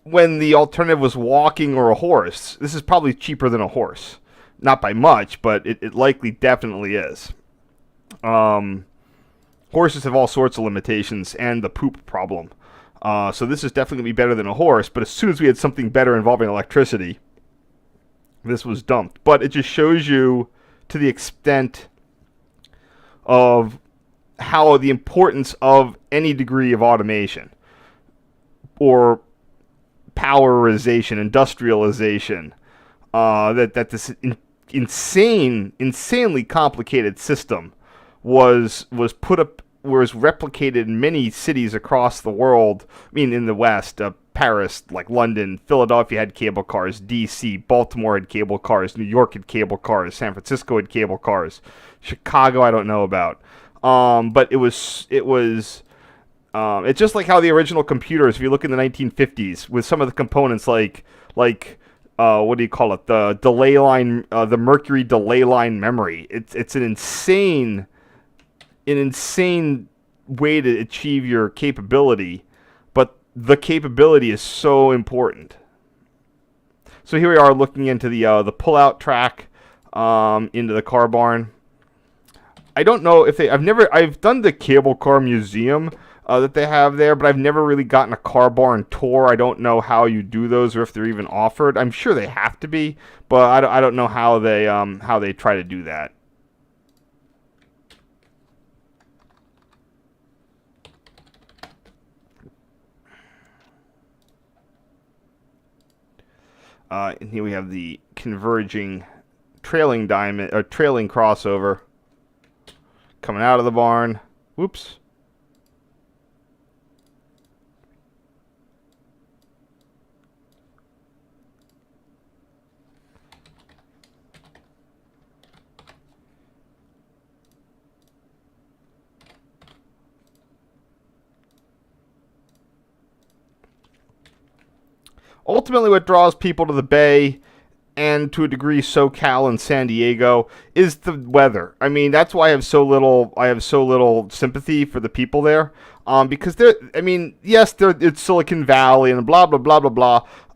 when the alternative was walking or a horse. This is probably cheaper than a horse. Not by much, but it likely definitely is. Horses have all sorts of limitations and the poop problem. So this is definitely going to be better than a horse, but as soon as we had something better involving electricity, this was dumped. But it just shows you to the extent of how the importance of any degree of automation or powerization, industrialization, that this insanely complicated system was replicated in many cities across the world. I mean, in the West, Paris, like London, Philadelphia had cable cars, D.C., Baltimore had cable cars, New York had cable cars, San Francisco had cable cars, Chicago I don't know about. But it's just like how the original computers, if you look in the 1950s, with some of the components like what do you call it? The delay line, the Mercury delay line memory. It's an insane way to achieve your capability, but the capability is so important. So here we are looking into the pull-out track into the car barn. I don't know if I've done the cable car museum that they have there, but I've never really gotten a car barn tour. I don't know how you do those or if they're even offered. I'm sure they have to be, but I don't know how they try to do that. And here we have the converging trailing diamond or trailing crossover coming out of the barn. Whoops. Ultimately, what draws people to the Bay, and to a degree SoCal and San Diego, is the weather. I mean, that's why I have so little sympathy for the people there. Because they're, I mean, yes, it's Silicon Valley and blah blah blah blah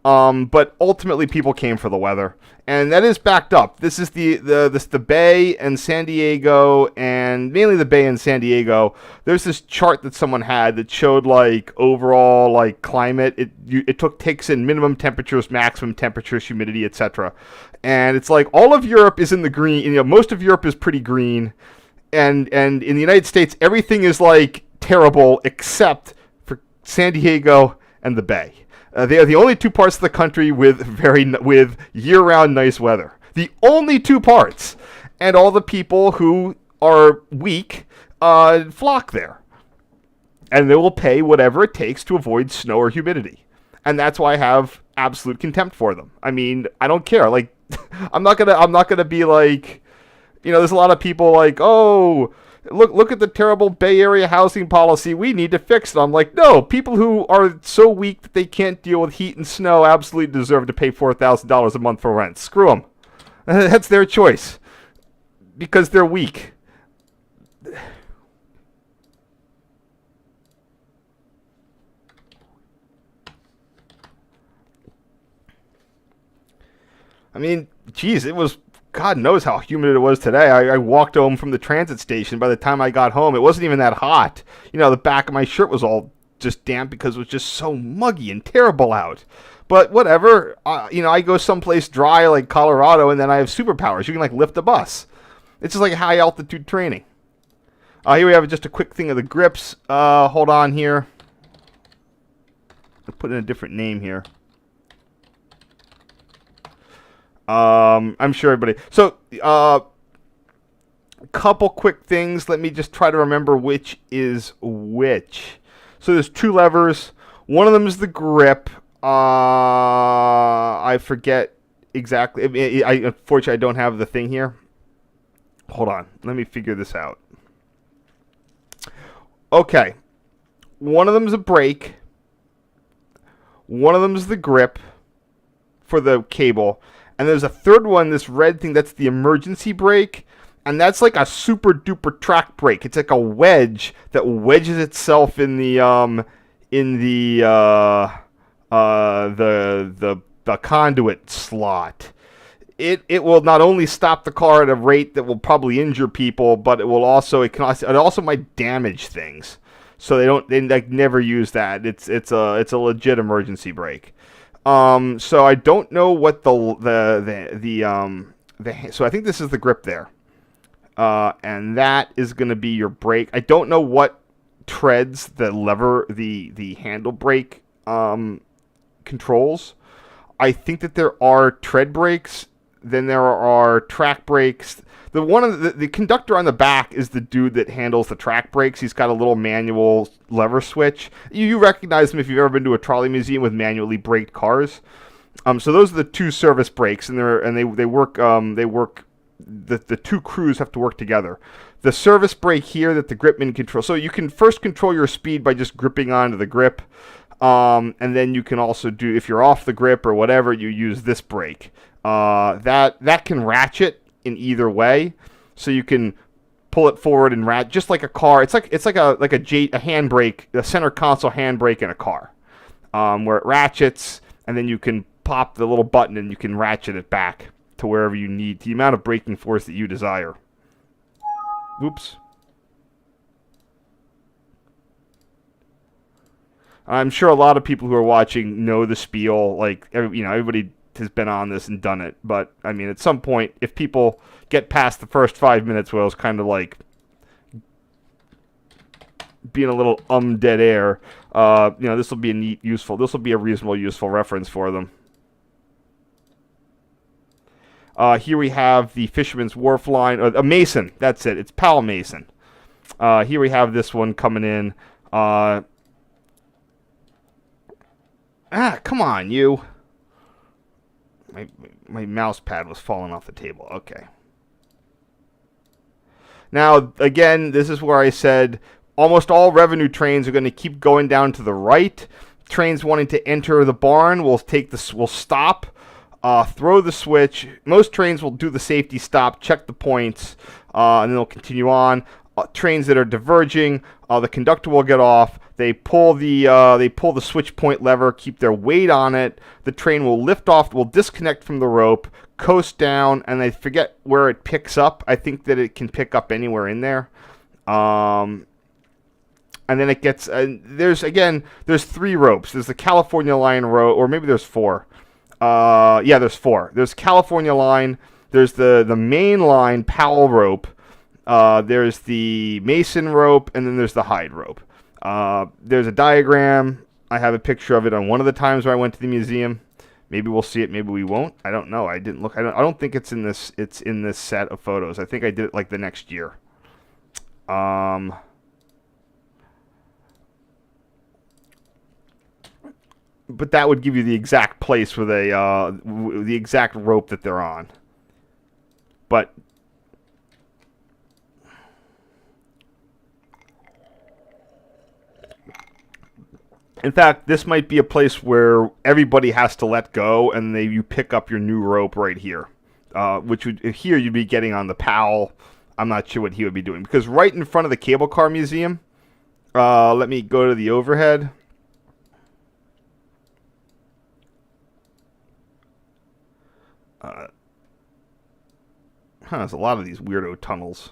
blah. But ultimately, people came for the weather, and that is backed up. This is the Bay and San Diego, and mainly the Bay and San Diego. There's this chart that someone had that showed like overall like climate. It takes in minimum temperatures, maximum temperatures, humidity, etc. And it's like all of Europe is in the green. You know, most of Europe is pretty green, and in the United States, everything is like terrible except for San Diego and the Bay. They are the only two parts of the country with year-round nice weather. The only two parts, and all the people who are weak flock there, and they will pay whatever it takes to avoid snow or humidity, and that's why I have absolute contempt for them. I mean, I don't care. Like, I'm not gonna be like, you know, there's a lot of people like, oh, Look at the terrible Bay Area housing policy. We need to fix it. I'm like, no, people who are so weak that they can't deal with heat and snow absolutely deserve to pay $4,000 a month for rent. Screw them. That's their choice. Because they're weak. I mean, geez, it was... God knows how humid it was today. I walked home from the transit station. By the time I got home, it wasn't even that hot. You know, the back of my shirt was all just damp because it was just so muggy and terrible out. But whatever. You know, I go someplace dry like Colorado, and then I have superpowers. You can, like, lift a bus. It's just like high-altitude training. Here we have just a quick thing of the grips. Hold on here. I'll put in a different name here. I'm sure everybody... So, a couple quick things. Let me just try to remember which is which. So there's two levers. One of them is the grip. I forget exactly. Unfortunately, I don't have the thing here. Hold on. Let me figure this out. Okay. One of them is a brake. One of them is the grip for the cable. And there's a third one, this red thing, that's the emergency brake. And that's like a super duper track brake. It's like a wedge that wedges itself in the conduit slot. It will not only stop the car at a rate that will probably injure people, but it also might damage things. So they like never use that. It's a legit emergency brake. So I don't know what so I think this is the grip there. And that is going to be your brake. I don't know what treads the lever, the handle brake, controls. I think that there are tread brakes. Then there are track brakes. The conductor on the back is the dude that handles the track brakes. He's got a little manual lever switch. You recognize him if you've ever been to a trolley museum with manually braked cars. So those are the two service brakes, and they work. The two crews have to work together. The service brake here that the gripman controls. So you can first control your speed by just gripping onto the grip, and then you can also do, if you're off the grip or whatever, you use this brake. That can ratchet in either way, so you can pull it forward and ratchet just like a car. It's like a handbrake, a center console handbrake in a car, where it ratchets, and then you can pop the little button and you can ratchet it back to wherever you need, the amount of braking force that you desire. Oops. I'm sure a lot of people who are watching know the spiel. Like, everybody has been on this and done it. But, I mean, at some point, if people get past the first 5 minutes where I was kind of like being a little dead air, this will be this will be a reasonable, useful reference for them. Here we have the Fisherman's Wharf line, a Mason. That's it. It's Powell-Mason. Here we have this one coming in. Come on, you. My mouse pad was falling off the table. Okay. Now, again, this is where I said almost all revenue trains are going to keep going down to the right Trains wanting to enter the barn will stop, throw the switch. Most trains will do the safety stop, check the points, and then they'll continue on. Trains that are diverging, the conductor will get off. They pull the switch point lever, keep their weight on it. The train will lift off, will disconnect from the rope, coast down, and I forget where it picks up. I think that it can pick up anywhere in there. And then it gets, there's 3 ropes. There's the California line rope, or maybe there's 4. Yeah, there's 4. There's California line. There's the main line Powell rope. There's the Mason rope, and then there's the Hyde rope. There's a diagram. I have a picture of it on one of the times where I went to the museum. Maybe we'll see it. Maybe we won't. I don't know. I didn't look. I don't think it's in this. It's in this set of photos. I think I did it like the next year. But that would give you the exact place where they, the exact rope that they're on. But in fact, this might be a place where everybody has to let go, and you pick up your new rope right here. Which would, here you'd be getting on the Powell. I'm not sure what he would be doing, because right in front of the Cable Car Museum, let me go to the overhead. There's a lot of these weirdo tunnels.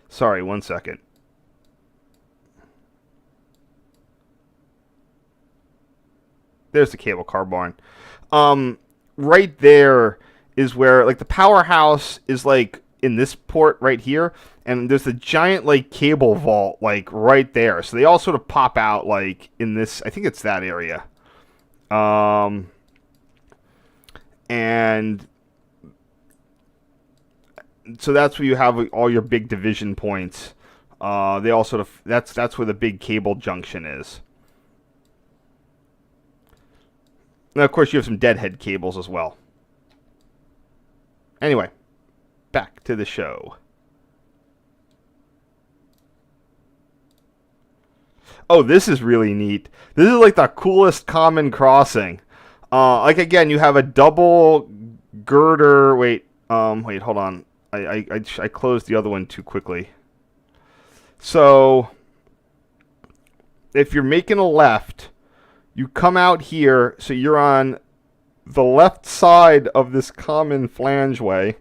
Sorry, one second. There's the cable car barn. Right there is where, like, the powerhouse is, like, in this port right here, and there's a giant, like, cable vault, like, right there. So they all sort of pop out, like, in this, I think it's that area. And so that's where you have all your big division points. They all sort of, that's where the big cable junction is. Now, of course, you have some deadhead cables as well. Anyway, back to the show. Oh, this is really neat. This is like the coolest common crossing. Like, again, you have a double girder. Wait, hold on. I closed the other one too quickly. So, if you're making a left, you come out here, so you're on the left side of this common flangeway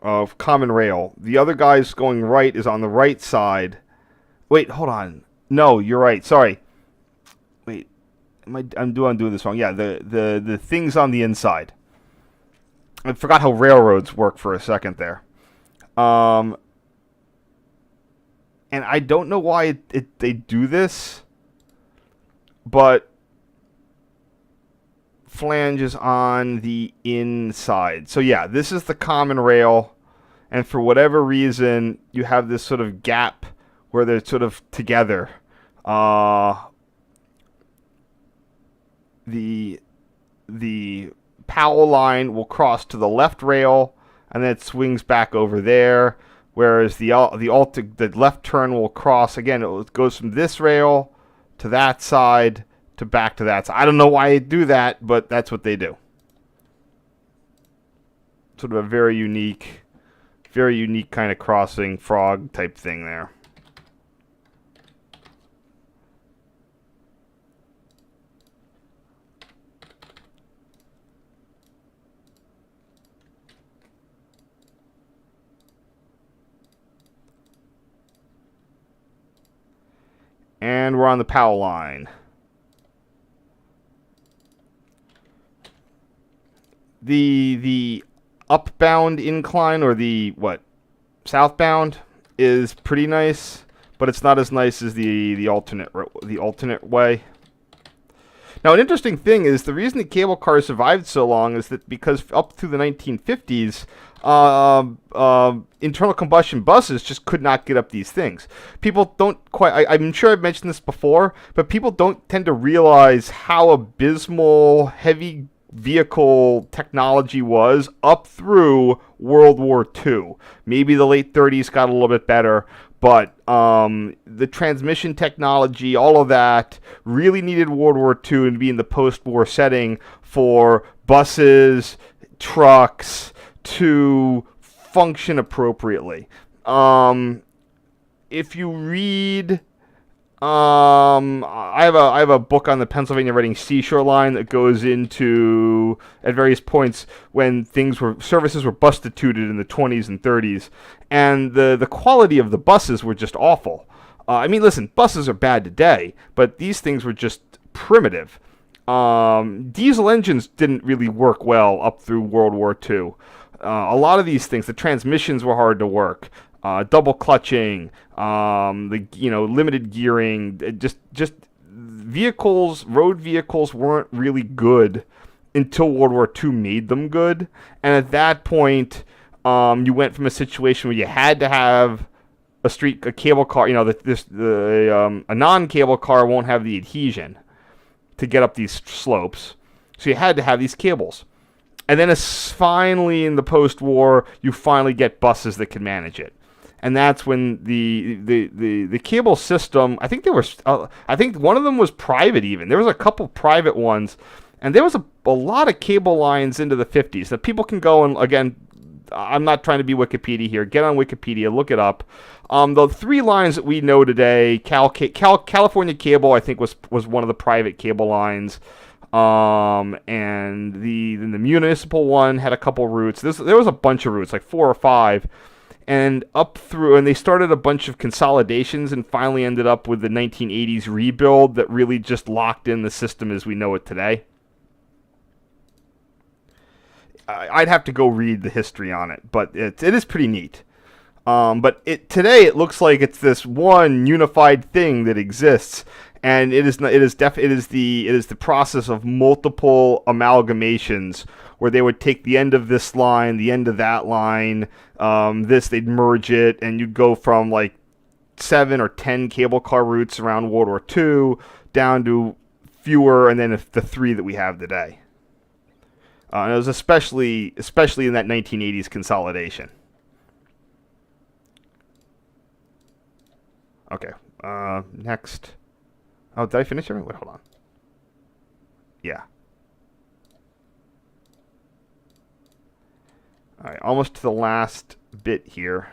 of common rail. The other guy's going right is on the right side. Wait, hold on. No, you're right. Sorry. Wait, I'm doing this wrong. Yeah, the thing's on the inside. I forgot how railroads work for a second there. And I don't know why they do this, but flange is on the inside. So yeah, this is the common rail, and for whatever reason, you have this sort of gap where they're sort of together. The Powell line will cross to the left rail, and then it swings back over there. Whereas the left turn will cross again. It goes from this rail to that side to back to that side. I don't know why they do that, but that's what they do. Sort of a very unique kind of crossing frog type thing there. And we're on the Powell line. The upbound incline, or the southbound, is pretty nice, but it's not as nice as the alternate way. Now, an interesting thing is the reason the cable car survived so long is that because up through the 1950s, internal combustion buses just could not get up these things. People don't quite, I'm sure I've mentioned this before, but people don't tend to realize how abysmal heavy vehicle technology was up through World War II. Maybe the late 30s got a little bit better, but the transmission technology, all of that, really needed World War II to be in the post-war setting for buses, trucks to function appropriately. If you read I have a book on the Pennsylvania Reading Seashore Line that goes into at various points when services were bustituted in the 20s and 30s, and the quality of the buses were just awful. I mean, listen, buses are bad today, but these things were just primitive. Diesel engines didn't really work well up through World War II. A lot of these things, the transmissions were hard to work. Double clutching, limited gearing, just vehicles, road vehicles weren't really good until World War II made them good. And at that point, you went from a situation where you had to have a cable car. A non-cable car won't have the adhesion to get up these slopes, so you had to have these cables. And then finally in the post-war, you finally get buses that can manage it. And that's when the cable system, I think one of them was private even. There was a couple private ones, and there was a lot of cable lines into the 50s that people can go and, again, I'm not trying to be Wikipedia here. Get on Wikipedia, look it up. The three lines that we know today, California Cable, I think was one of the private cable lines. And the municipal one had a couple routes. There was a bunch of routes, like 4 or 5. And they started a bunch of consolidations and finally ended up with the 1980s rebuild that really just locked in the system as we know it today. I'd have to go read the history on it, but it is pretty neat. But today it looks like it's this one unified thing that exists, and it is the process of multiple amalgamations where they would take the end of this line, the end of that line, they'd merge it, and you'd go from like 7 or 10 cable car routes around World War II down to fewer, and then the 3 that we have today. And it was especially in that 1980s consolidation. Okay, next. Oh, did I finish everything? Wait, hold on. Yeah. All right, almost to the last bit here.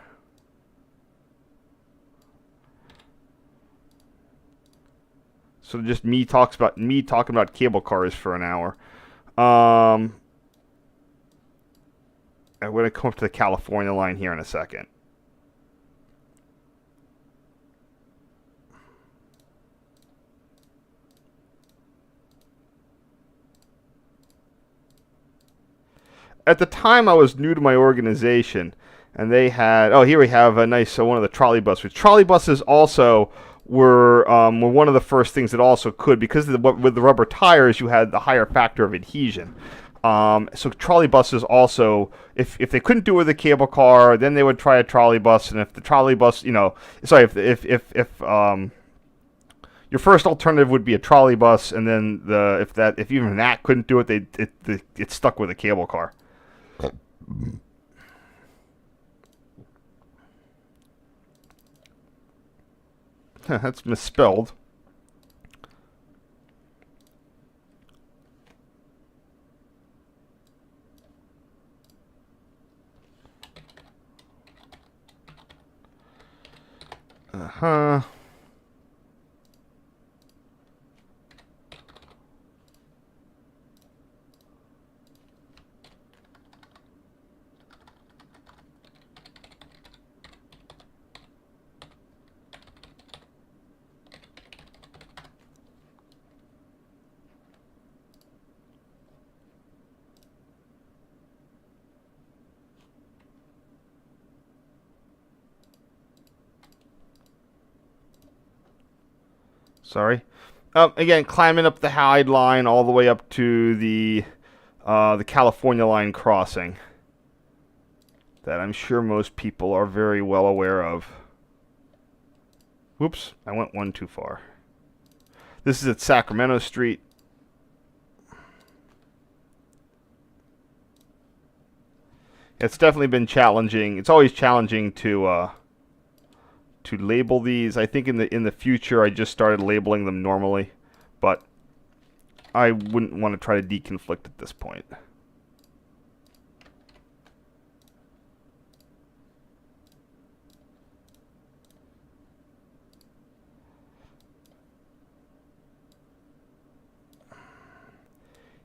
So just me talking about cable cars for an hour. I'm going to come up to the California line here in a second. At the time, I was new to my organization, and they had. Oh, here we have a nice one of the trolley buses. Trolley buses also were one of the first things that also could, because with the rubber tires, you had the higher factor of adhesion. So trolley buses also, if they couldn't do it with a cable car, then they would try a trolley bus, and if the trolley bus, if your first alternative would be a trolley bus, and then if even that couldn't do it, it stuck with a cable car. That's misspelled. Uh-huh. Sorry. Again, climbing up the Hyde line all the way up to the California line crossing that I'm sure most people are very well aware of. Whoops, I went one too far. This is at Sacramento Street. It's definitely been challenging. It's always challenging to label these. I think in the future I just started labeling them normally, but I wouldn't want to try to deconflict at this point.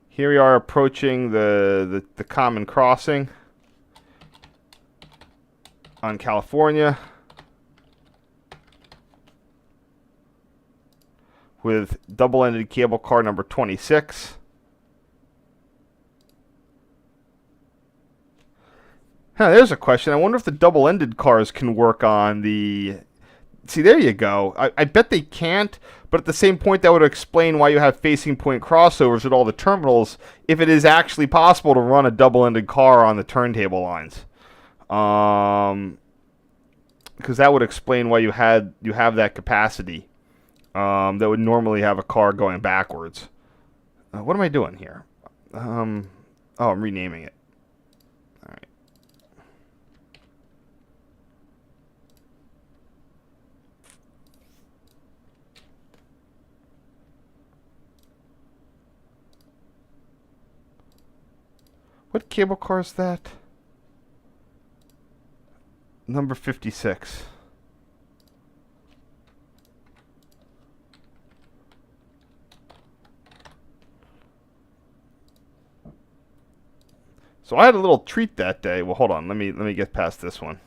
Here we are approaching the common crossing on California with double-ended cable car number 26. There's a question. I wonder if the double-ended cars can work on the... See, there you go. I bet they can't, but at the same point, that would explain why you have facing point crossovers at all the terminals if it is actually possible to run a double-ended car on the turntable lines. Because that would explain why you have that capacity that would normally have a car going backwards. What am I doing here? Oh, I'm renaming it. All right. What cable car is that? Number 56. So I had a little treat that day. Well, hold on. Let me get past this one.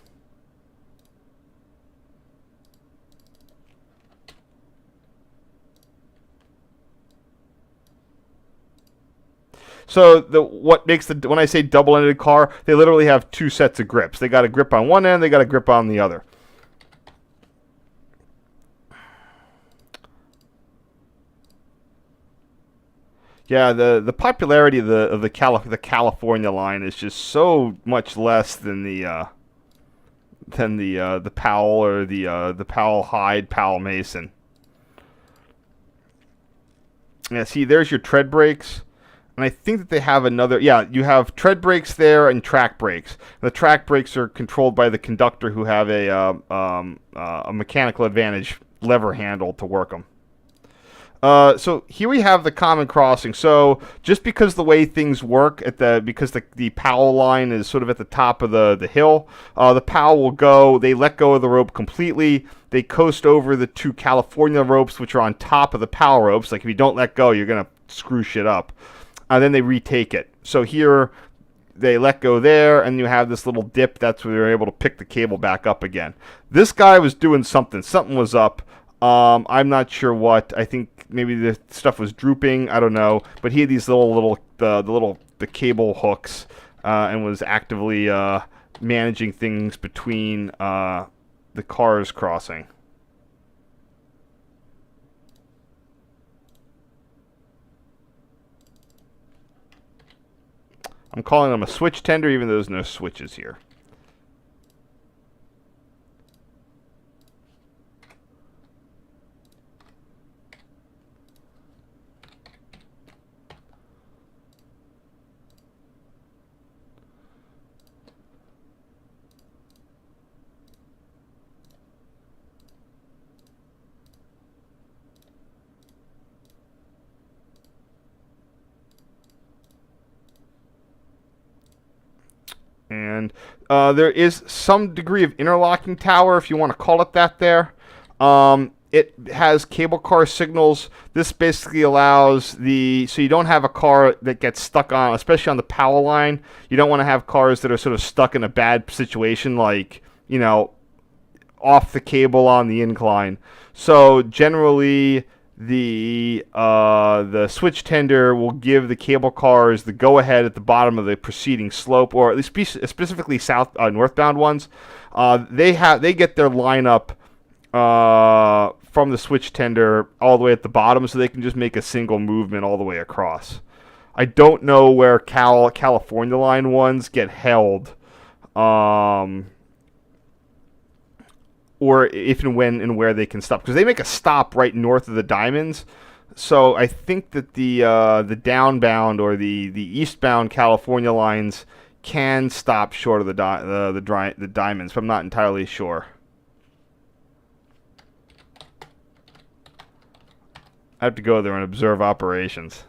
So what makes when I say double-ended car, they literally have two sets of grips. They got a grip on one end, they got a grip on the other. Yeah, the popularity of the California line is just so much less than the Powell or the Powell-Hyde, Powell-Mason. Yeah, see, there's your tread brakes. And I think that they have another... Yeah, you have tread brakes there and track brakes. The track brakes are controlled by the conductor who have a mechanical advantage lever handle to work them. So here we have the common crossing. So just because the way things work because the Powell line is sort of at the top of the hill, the Powell will go. They let go of the rope completely. They coast over the two California ropes, which are on top of the Powell ropes. Like if you don't let go, you're gonna screw shit up. Then they retake it. So here they let go there, and you have this little dip. That's where they're able to pick the cable back up again. This guy was doing something. Something was up. I'm not sure what. I think maybe the stuff was drooping. I don't know. But he had these the cable hooks, and was actively managing things between the cars crossing. I'm calling them a switch tender, even though there's no switches here. And there is some degree of interlocking tower, if you want to call it that there. It has cable car signals. This basically allows so you don't have a car that gets stuck on, especially on the Powell line. You don't want to have cars that are sort of stuck in a bad situation, like, off the cable on the incline. So generally, the switch tender will give the cable cars the go-ahead at the bottom of the preceding slope, or at least specifically northbound ones. They get their lineup from the switch tender all the way at the bottom, so they can just make a single movement all the way across. I don't know where California line ones get held, or if and when and where they can stop, because they make a stop right north of the diamonds. So I think that the downbound or the eastbound California lines can stop short of the diamonds, but I'm not entirely sure. I have to go there and observe operations.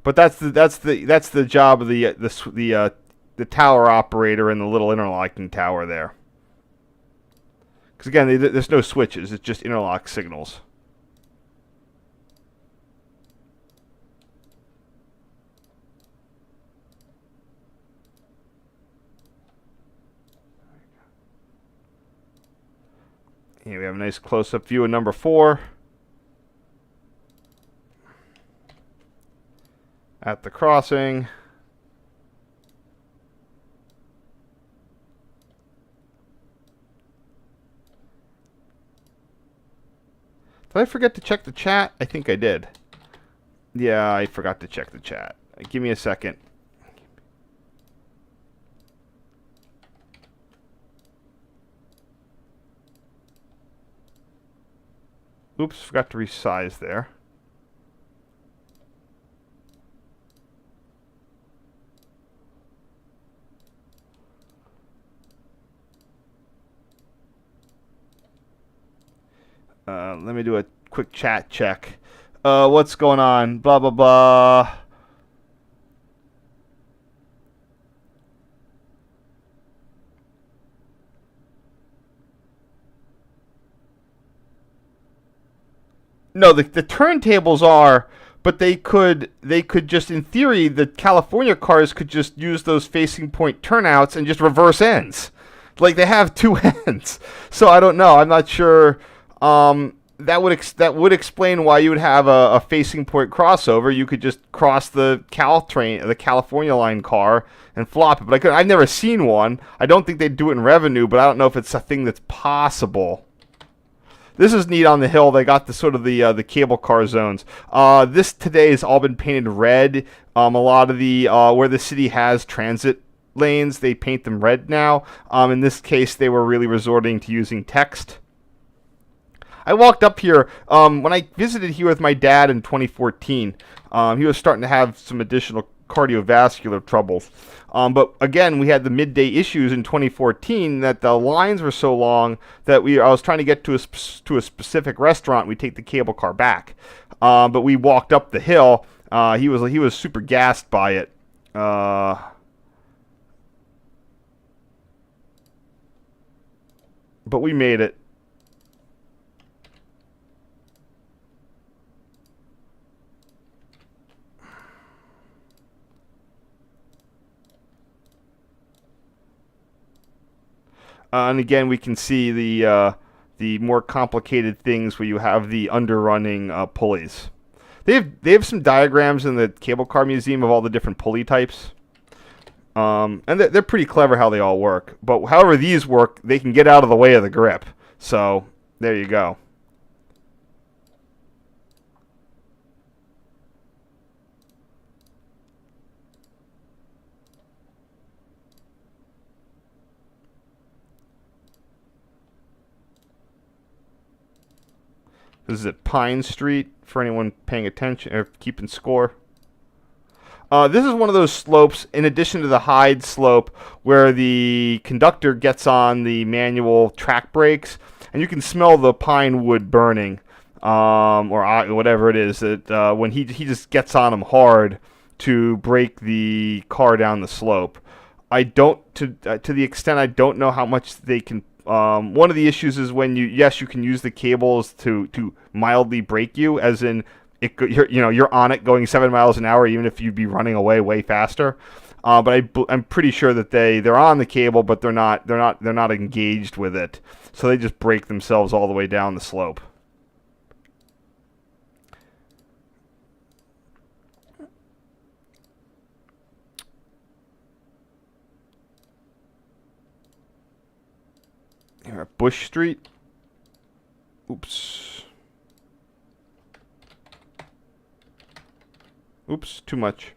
But that's the job of the tower operator in the little interlocking tower there. Because again, there's no switches; it's just interlock signals. Here we have a nice close-up view of number 4 at the crossing. Did I forget to check the chat? I think I did. Yeah, I forgot to check the chat. Give me a second. Oops, forgot to resize there. Let me do a quick chat check. What's going on? Blah, blah, blah. No, the turntables are, but they could just, in theory, the California cars could just use those facing point turnouts and just reverse ends. Like, they have 2 ends. So I don't know. I'm not sure. That would explain why you would have a facing point crossover. You could just cross the Caltrain, the California line car, and flop it. But I've never seen one. I don't think they'd do it in revenue, but I don't know if it's a thing that's possible. This is neat on the hill. They got the sort of the cable car zones. This today has all been painted red. A lot of the where the city has transit lanes, they paint them red now. In this case, they were really resorting to using text. I walked up here when I visited here with my dad in 2014. He was starting to have some additional cardiovascular troubles. But again, we had the midday issues in 2014 that the lines were so long that I was trying to get to a specific restaurant. We take the cable car back, but we walked up the hill. He was super gassed by it. But we made it. And again, we can see the more complicated things where you have the underrunning pulleys. They have some diagrams in the cable car museum of all the different pulley types, and they're pretty clever how they all work. But however these work, they can get out of the way of the grip. So there you go. This is at Pine Street, for anyone paying attention or keeping score. This is one of those slopes, in addition to the Hyde slope, where the conductor gets on the manual track brakes, and you can smell the pine wood burning, or whatever it is, that when he just gets on them hard to brake the car down the slope. I don't, to the extent I don't know how much they can. One of the issues is when you can use the cables to mildly brake you, as in you're on it going 7 miles an hour, even if you'd be running away way faster. But I'm pretty sure that they're on the cable, but they're not engaged with it, so they just brake themselves all the way down the slope. Here at Bush Street. Oops. Oops, too much.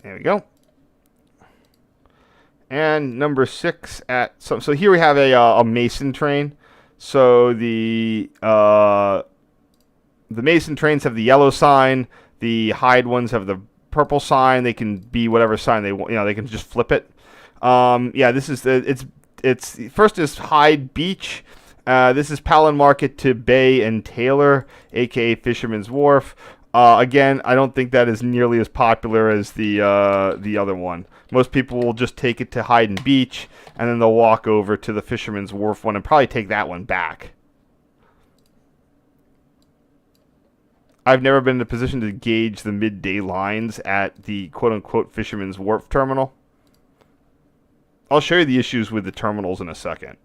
There we go. And number 6 at so here we have a Mason train. So the Mason trains have the yellow sign. The Hyde ones have the purple sign. They can be whatever sign they want. They can just flip it. Yeah, this is it's first is Hyde Beach. This is Powell Market to Bay and Taylor, aka Fisherman's Wharf. Again, I don't think that is nearly as popular as the other one. Most people will just take it to Hyde and Beach, and then they'll walk over to the Fisherman's Wharf one and probably take that one back. I've never been in a position to gauge the midday lines at the quote-unquote Fisherman's Wharf terminal. I'll show you the issues with the terminals in a second.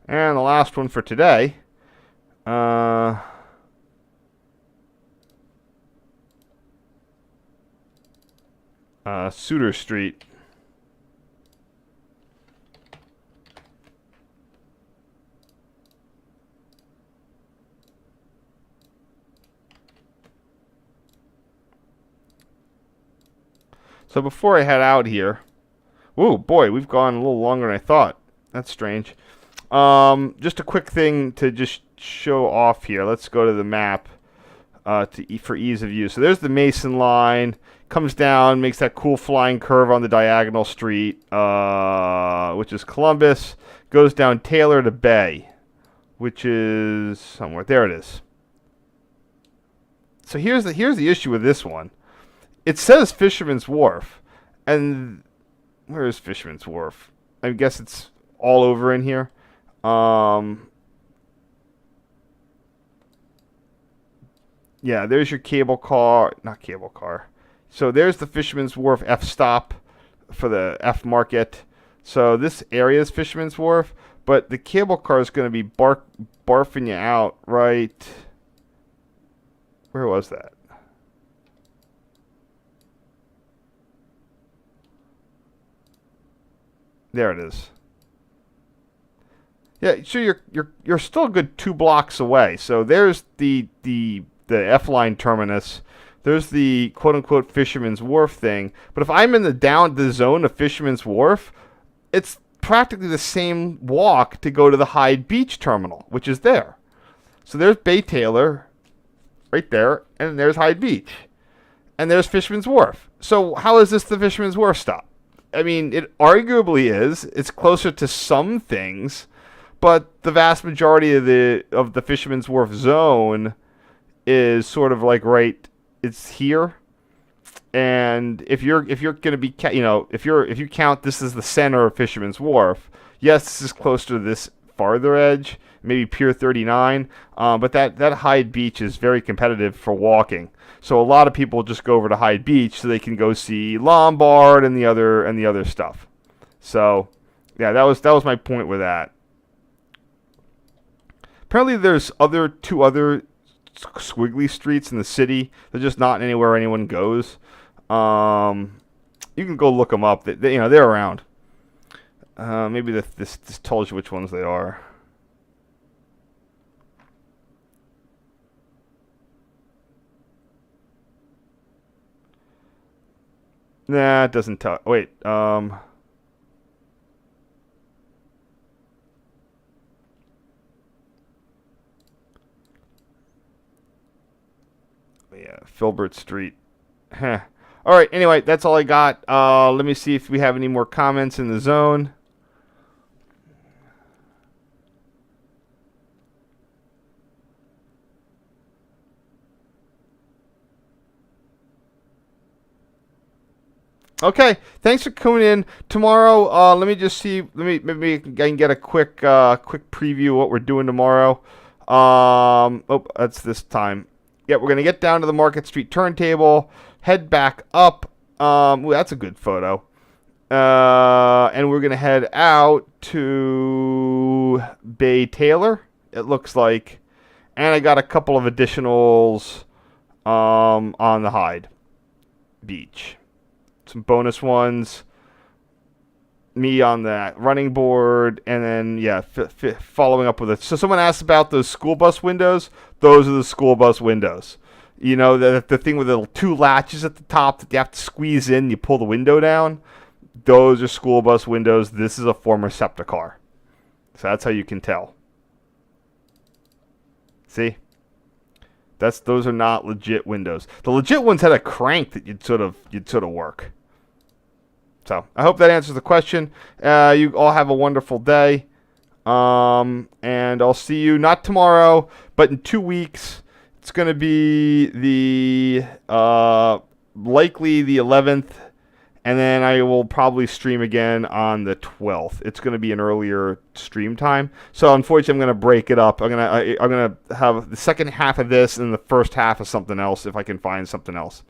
And the last one for today, Suter Street. So before I head out here, whoa, boy, we've gone a little longer than I thought. That's strange. Just a quick thing to just show off here. Let's go to the map for ease of use. So there's the Mason line. Comes down, makes that cool flying curve on the diagonal street, which is Columbus. Goes down Taylor to Bay, which is somewhere. There it is. So here's the issue with this one. It says Fisherman's Wharf, and where is Fisherman's Wharf? I guess it's all over in here. Yeah, there's your cable car, not cable car. So there's the Fisherman's Wharf F stop for the F market. So this area is Fisherman's Wharf, but the cable car is going to be barfing you out right. Where was that? There it is. Yeah, so you're still a good 2 blocks away. So there's the F line terminus. There's the quote unquote Fisherman's Wharf thing. But if I'm in the zone of Fisherman's Wharf, it's practically the same walk to go to the Hyde Beach terminal, which is there. So there's Bay Taylor right there, and there's Hyde Beach. And there's Fisherman's Wharf. So how is this the Fisherman's Wharf stop? I mean, it arguably is. It's closer to some things, but the vast majority of the Fisherman's Wharf zone is sort of like right. It's here, and if you're going to be, if you count this as the center of Fisherman's Wharf, yes, this is closer to this farther edge, maybe Pier 39, but that Hyde Beach is very competitive for walking. So a lot of people just go over to Hyde Beach so they can go see Lombard and the other stuff. So yeah, that was my point with that. Apparently, there's two other squiggly streets in the city. They're just not anywhere anyone goes. You can go look them up. They're around. Maybe this tells you which ones they are. Nah, it doesn't tell. Wait. Yeah, Filbert Street. Huh. All right. Anyway, that's all I got. Let me see if we have any more comments in the zone. Okay, thanks for coming in. Tomorrow, let me just see. Maybe I can get a quick preview of what we're doing tomorrow. Oh, that's this time. Yeah, we're gonna get down to the Market Street turntable, head back up. Ooh, that's a good photo. And we're gonna head out to Bay Taylor, it looks like, And I got a couple of additionals on the Hyde Beach. Some bonus ones. Me on that running board, and then yeah, following up with it. So someone asked about those school bus windows. Those are the school bus windows. You know, the thing with the two latches at the top that you have to squeeze in. You pull the window down. Those are school bus windows. This is a former SEPTA car, so that's how you can tell. See, those are not legit windows. The legit ones had a crank that you'd sort of work. So I hope that answers the question. You all have a wonderful day. And I'll see you not tomorrow, but in 2 weeks. It's going to be the likely the 11th, and then I will probably stream again on the 12th. It's going to be an earlier stream time. So unfortunately, I'm going to break it up. I'm going to have the second half of this and the first half of something else if I can find something else.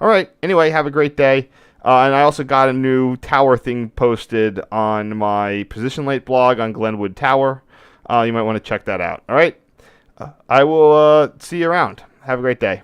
All right. Anyway, have a great day. And I also got a new tower thing posted on my Position Light blog on Glenwood Tower. You might want to check that out. All right. I will see you around. Have a great day.